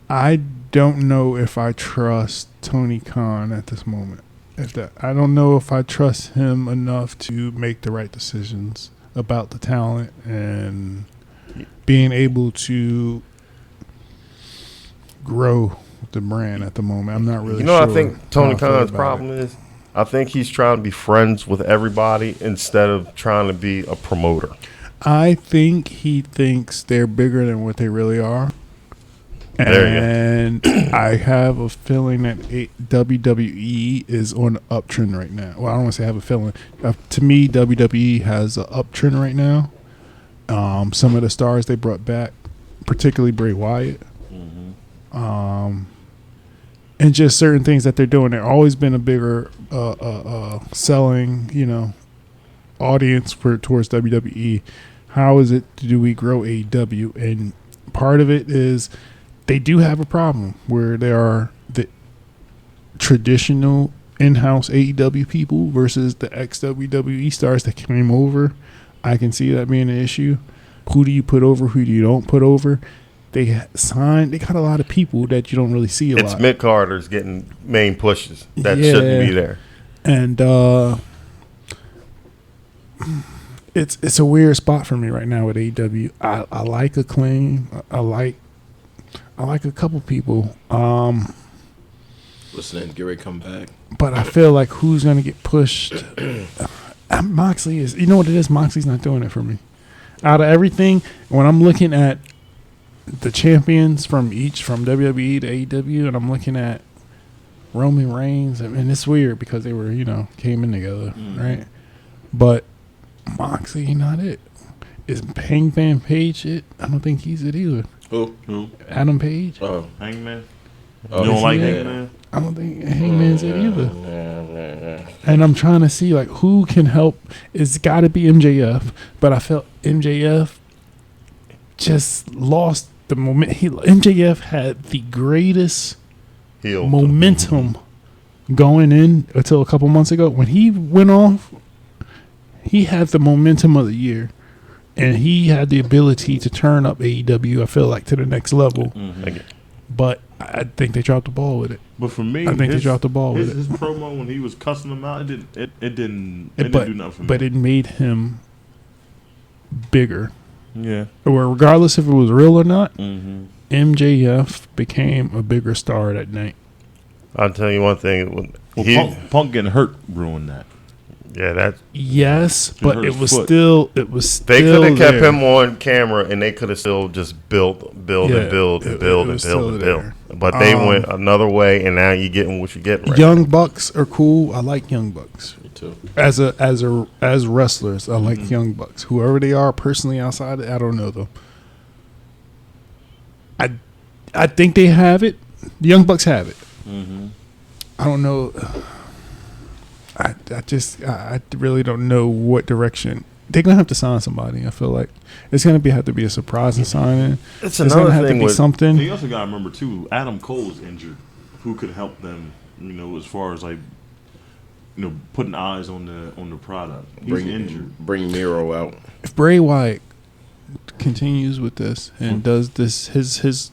I don't know if I trust Tony Khan at this moment. I don't know if I trust him enough to make the right decisions about the talent and being able to grow the brand at the moment. I'm not really sure. I think Tony how I feel Khan's about problem it. is? I think he's trying to be friends with everybody instead of trying to be a promoter. I think he thinks they're bigger than what they really are. There you And I have a feeling that WWE is on the uptrend right now. Well, I don't want to say I have a feeling. To me, WWE has an uptrend right now. Some of the stars they brought back, particularly Bray Wyatt. And just certain things that they're doing. They've always been a bigger selling, audience towards WWE. How is it do we grow AEW? And part of it is they do have a problem where there are the traditional in-house AEW people versus the ex-WWE stars that came over. I can see that being an issue. Who do you put over? Who do you don't put over? They got a lot of people that you don't really see a lot. It's mid-carders getting main pushes that shouldn't be there. And it's a weird spot for me right now with AEW. I like Acclaim. I like a couple people. listening, get ready to come back. But I feel like who's gonna get pushed? Moxley is. You know what it is? Moxley's not doing it for me. Out of everything, when I'm looking at the champions from WWE to AEW, and I'm looking at Roman Reigns, and it's weird because they were, came in together, right? But Moxley, not it. Is Hangman Page it? I don't think he's it either. Who? Adam Page? Oh, Hangman. Oh, You don't like yeah. Hangman? I don't think Hangman's it either. And I'm trying to see who can help. It's got to be MJF, but I felt MJF just lost the moment. MJF had the greatest momentum going in until a couple months ago. When he went off, he had the momentum of the year, and he had the ability to turn up AEW, I feel like, to the next level. But I think they dropped the ball with it. But for me, I think they dropped the ball with it. His promo when he was cussing them out, it didn't do nothing for me. But it made him bigger. Yeah. Or regardless if it was real or not, MJF became a bigger star that night. I'll tell you one thing. Punk getting hurt ruined that. Yeah, Yes, It but hurt it his was foot. still. they could have kept him on camera, and they could have still just built and build it was and still build. there. But they went another way, and now you're getting what you're getting. Right Young Bucks are cool. I like Young Bucks. me too. As wrestlers, I like Young Bucks. Whoever they are personally outside, I don't know them. I think they have it. The Young Bucks have it. I don't know. I really don't know what direction they're gonna have to sign somebody. I feel like it's gonna have to be a surprising signing. It's It's another gonna have to thing be with something. You also got to remember too, Adam Cole's injured. Who could help them? As far as putting eyes on the product. He's injured. Bring Miro out. If Bray Wyatt continues with this and does this, his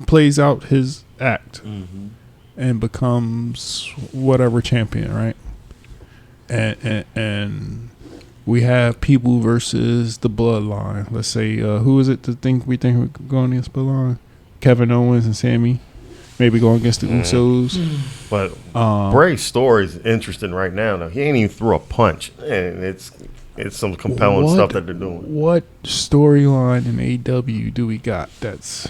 plays out his act and becomes whatever champion, right? And we have people versus the Bloodline. Let's say who is it we think we're going against Bloodline? Kevin Owens and Sammy. Maybe going against the Usos. But Bray's story is interesting right now. Though he ain't even threw a punch, and it's some compelling stuff that they're doing. What storyline in AEW do we got that's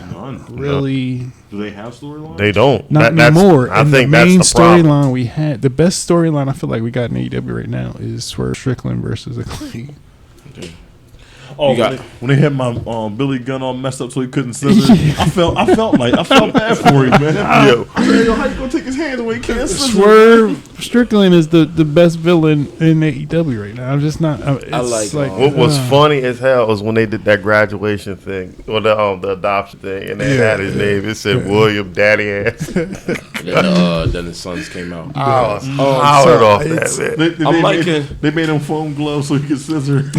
really? Do they have storylines? They don't. Not anymore. I think the main that's the problem. storyline we had, the best storyline I feel like we got in AEW right now is Swerve Strickland versus Acclaim. Oh, when they had my Billy Gunn all messed up so he couldn't scissor, I felt bad for him, man. Yo. I said, how you gonna take his hands away? He can't scissor. Swerve Strickland is the best villain in AEW right now. I'm just not. I like what was funny as hell was when they did that graduation thing or the adoption thing, and they had his name. It said William Daddy Ass. Then the Sons came out. I was howled off that, man. They made him foam gloves so he could scissor.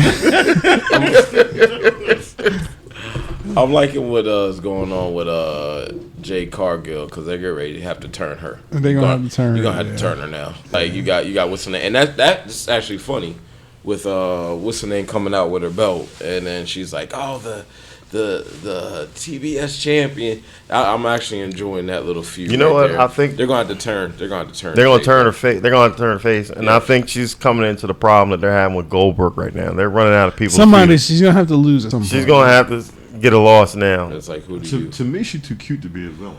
I'm liking what's going on with Jade Cargill because they're getting ready to have to turn her. They're gonna have to turn. You're gonna have to turn her now. Like you got what's her name, and that's actually funny with what's her name coming out with her belt, and then she's like, oh the TBS champion. I'm actually enjoying that little feud. You know what? There. I think they're gonna have to turn. They're gonna have to turn. They're gonna turn her face. They're gonna turn her face, and I think she's coming into the problem that they're having with Goldberg right now. They're running out of people. She's gonna have to lose at some point. She's gonna have to get a loss now. It's like, who do you? To me, she's too cute to be a villain.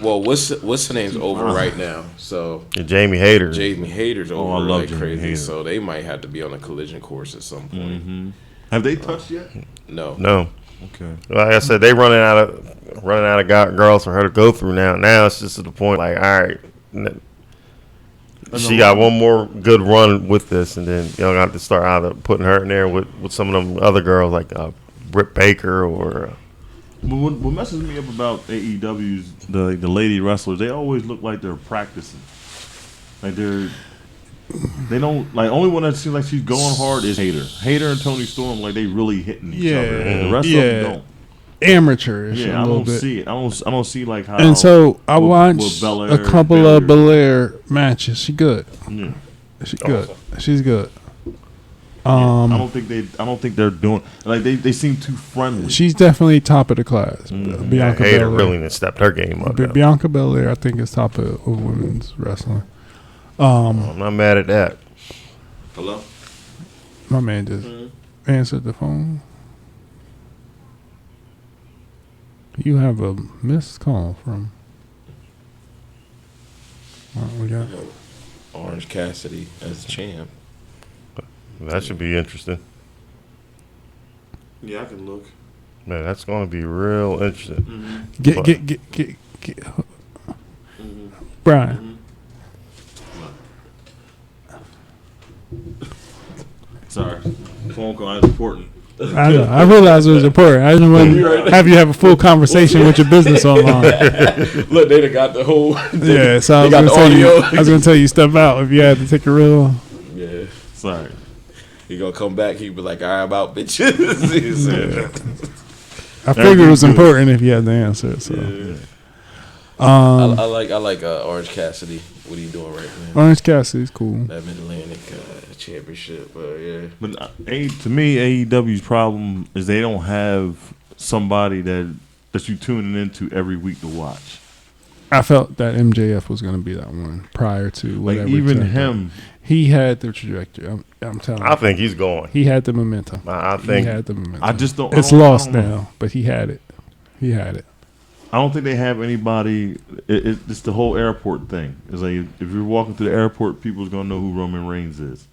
Well, what's her name's over right now, so Jamie Hayter. Jamie Hayter's over I love like Jamie crazy, Hayter. so they might have to be on a collision course at some point. Have they touched yet? No. Okay. Like I said, they running out of girls for her to go through now. Now it's just to the point like, all right, she got one more good run with this, and then y'all got to start either putting her in there with some of them other girls like Britt Baker or. But what messes me up about AEW's the lady wrestlers, they always look like they're practicing. Like they don't like. Only one that seems like she's going hard is Hayter and Tony Storm. Like they really hitting each other, and the rest of them don't. Amateurish. Yeah, I don't see it. I don't see like how. And so I watched a couple of Belair matches. She good. Yeah. She good. She's good. I don't think they're doing like they seem too friendly. She's definitely top of the class. Bianca Hayter Belair really stepped her game up. Bianca Belair, I think, is top of women's wrestling. I'm not mad at that. Hello? My man just answered the phone. You have a missed call from. We got Orange Cassidy as champ. That should be interesting. Yeah, I can look. Man, that's going to be real interesting. Get Brian. Sorry, phone call is important. I know. I realized it was important. I just wanted to have you have a full conversation with your business online. Look, they done got the whole. Yeah, so I was going to tell you step out if you had to take a real. Yeah, sorry. He gonna come back. He be like, "All right, about bitches." I figured it was important if you had the answer. So, I like Orange Cassidy. What are you doing right now? Orange Cassidy's cool. That Mid-Atlantic Championship, yeah. But to me, AEW's problem is they don't have somebody that you tuning into every week to watch. I felt that MJF was going to be that one prior to whatever. Like even him, he had the trajectory. I'm telling you. I think he's going. He had the momentum. I think he had the momentum. I just don't. It's lost now, but he had it. He had it. I don't think they have anybody. It's the whole airport thing. It's like if you're walking through the airport, people's gonna know who Roman Reigns is.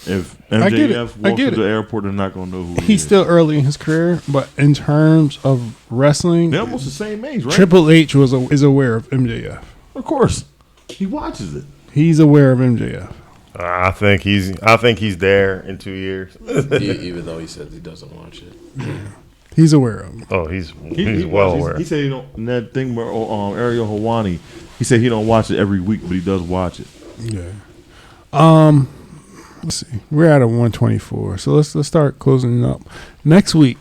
If MJF walks through the airport, they're not gonna know who he is. He's still early in his career, but in terms of wrestling, they're almost the same age, right? Triple H is aware of MJF. Of course, he watches it. He's aware of MJF. I think he's there in 2 years. Even though he says he doesn't watch it. He's aware of him. Oh, he's well aware. He said he don't. In that thing where Ariel Hawani, he said he don't watch it every week, but he does watch it. Yeah. Let's see. We're at a 124, so let's start closing up. Next week,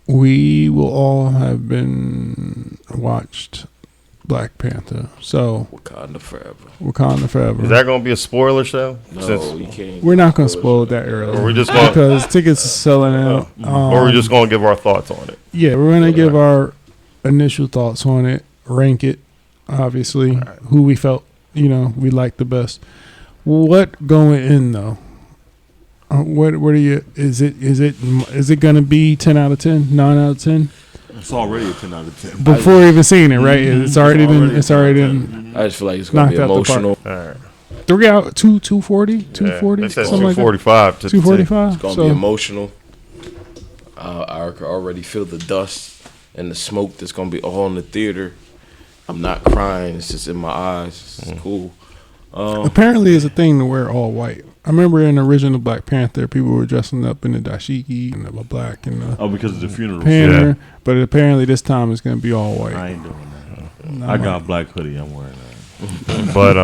we will all have been watched Black Panther. So Wakanda forever. Wakanda forever. Is that going to be a spoiler show? No, you can't. We're not going to spoil it that early. Or we just gonna, because tickets are selling out. or we're just going to give our thoughts on it. Yeah, we're going to give our initial thoughts on it, rank it, obviously, who we felt, we liked the best. What going in though? What are you? Is it going to be 10 out of 10, 9 out of 10? It's already a 10 out of 10. Before even seeing it, right? It's already been. It's already been. I just feel like it's gonna be knocked out the park. emotional. All right. 3 out 240, 240, They said something like that. 245 to 245. It's gonna be emotional. I can already feel the dust and the smoke that's gonna be all in the theater. I'm not crying. It's just in my eyes. It's cool. Apparently, it's a thing to wear all white. I remember in the original Black Panther, people were dressing up in the dashiki and the black and the because of the funeral. Panther. Yeah. But apparently, this time it's going to be all white. I ain't doing that. I got a black hoodie. I'm wearing that. But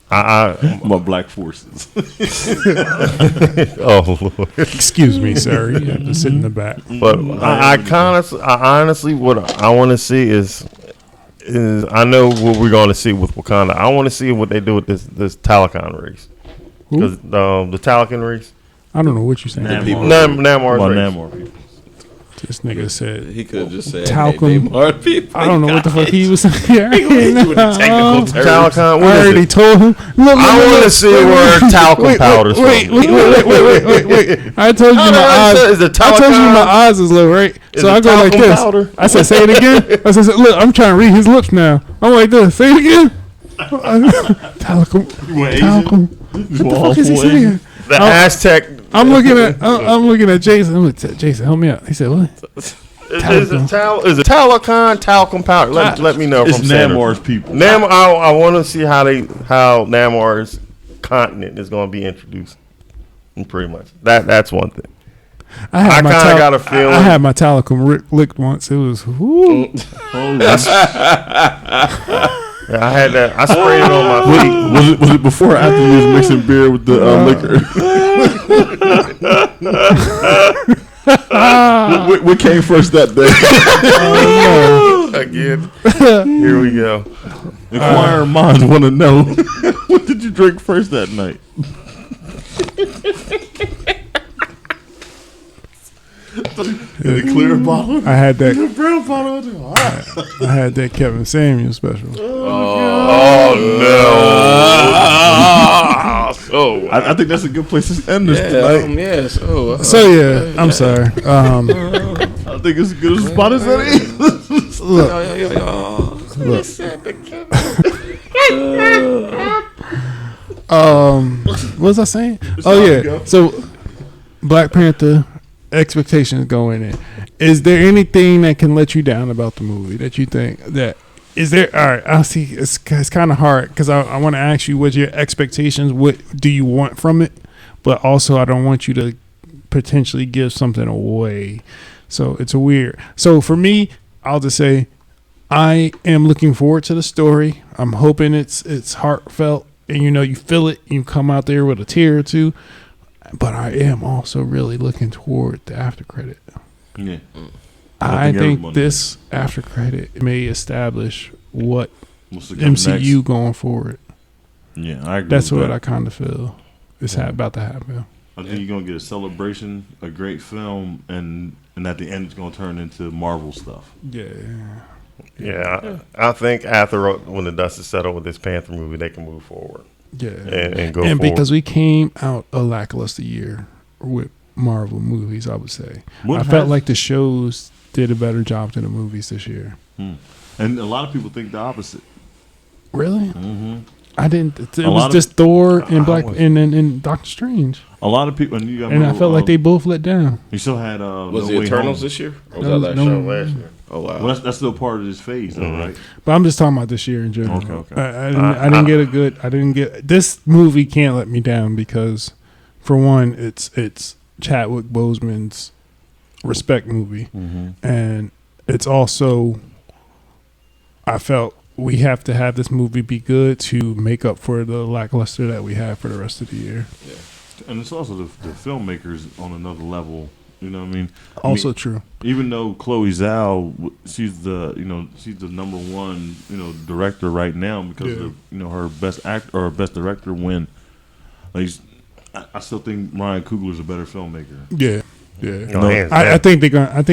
My black forces. oh Lord. Excuse me, sir. You have to sit in the back. But I honestly, what I want to see is I know what we're going to see with Wakanda. I want to see what they do with this Talakan race. Because the Talakan race. I don't know what you're saying. Namor race. This nigga said He could have just said Talcum. people. I don't know what the fuck he was saying. Talakan. I already told him. Look, I want to see where talcum powder's from. Wait. I told you my eyes. Is it I told you my eyes is low, right? Is So it I go like talcum this. powder? I said, say it again. I said, look, I'm trying to read his lips now. I'm like this. Say it again. Talcum. Talcum. What the fuck is he saying? The Aztec. I'm looking at Jason. I'm like, Jason, help me out. He said, what? Is it Talakan talcum powder? Let me know. It's from Namor's people. Namor. I want to see how Namor's continent is going to be introduced. Pretty much. That's one thing. I kind of got a feeling. I had my talcum licked once. It was. Whoo. I had that. I sprayed it on my feet. Was it before or after you was mixing beer with the liquor? what came first that day? Again. Here we go. Inquiring minds want to know. What did you drink first that night? In a clear bottle? I had that. Brown bottle? All right. I had that Kevin Samuel special. Oh no! I think that's a good place to end this tonight. So yeah, I'm sorry. I think it's as good a spot as any. What was I saying? So Black Panther expectations going in. Is there anything that can let you down about the movie that you think that is there? All right, I'll see. It's kind of hard because I want to ask you what your expectations. What do you want from it? But also, I don't want you to potentially give something away. So it's a weird. So for me, I'll just say I am looking forward to the story. I'm hoping it's heartfelt and you feel it. You come out there with a tear or two. But I am also really looking toward the after credit. Yeah. I think this after credit may establish what MCU next. Going forward. Yeah, I agree. That's with what that. I kind of feel is about to happen. I think you're gonna get a celebration, a great film, and at the end it's gonna turn into Marvel stuff. Yeah, I think after when the dust is settled with this Panther movie, they can move forward. Yeah, and go and forward. because we came out a lackluster year with Marvel movies, I would say I felt like the shows did a better job than the movies this year. And a lot of people think the opposite. Really? Mm-hmm. I didn't. It was just Thor and and Doctor Strange. A lot of people, and I felt like they both let down. You still had was the Eternals this year? Or was that last year? Oh wow! Well, that's still part of this phase, though, right? But I'm just talking about this year in general. Okay. I didn't get a good. I didn't get this movie. Can't let me down because, for one, it's Chadwick Boseman's respect movie, and it's also I felt we have to have this movie be good to make up for the lackluster that we have for the rest of the year. Yeah. And it's also the filmmakers on another level. You know what I mean? Also true. Even though Chloe Zhao, she's the number one director right now because of her best actor or best director win. Like, I still think Ryan Coogler's a better filmmaker. Yeah. No, hands I down. think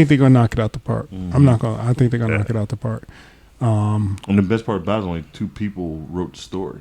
they're gonna knock it out the park. I think they're gonna knock it out the park. And the best part about it is only 2 people wrote the story.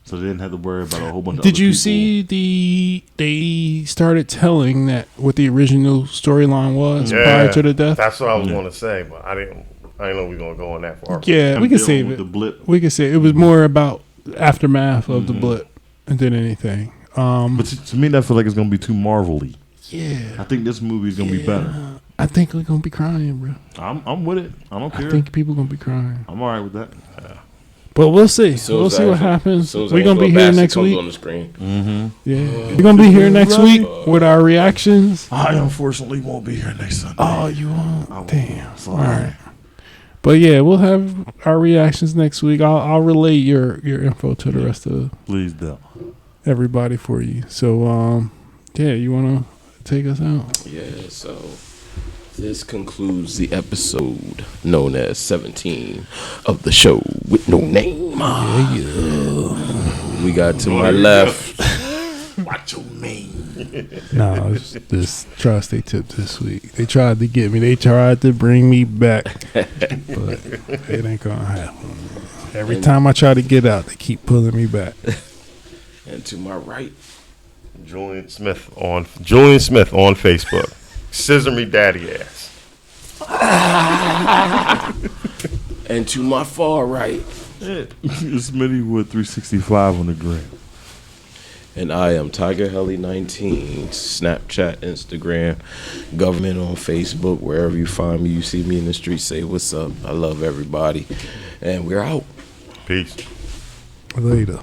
So they didn't have to worry about a whole bunch of other Did you people. see they started telling that what the original storyline was prior to the death? That's what I was going to say, but I didn't know we were going to go on that far. Yeah, I'm we can dealing save with it. the blip. We can say it was more about aftermath of the blip than anything. But to me, that feels like it's going to be too Marvel-y. Yeah, I think this movie is going to be better. I think we're gonna be crying, bro. I'm with it. I don't care. I think people gonna be crying. I'm all right with that. But we'll see. So We'll see what happens. We're gonna be Angela here Bassett next comes week. on the screen. Yeah, we're gonna be here next week with our reactions. I unfortunately won't be here next Sunday. Oh, you won't? won't. Damn. Sorry. All right. But yeah, we'll have our reactions next week. I'll relay your info to the rest of Please do. everybody for you. So yeah, you wanna take us out? Yeah, so this concludes the episode known as 17 of the show with no name. We got to my left. What you mean? No, it's this tri-state tip this week. They tried to get me. They tried to bring me back, but it ain't gonna happen. Every time I try to get out, they keep pulling me back. And to my right. Julian Smith on Facebook. Scissor me daddy ass. And to my far right. It's Smitty with 365 on the gram. And I am Tiger Helly 19. Snapchat, Instagram, government on Facebook. Wherever you find me, you see me in the street, say what's up. I love everybody. And we're out. Peace. Later.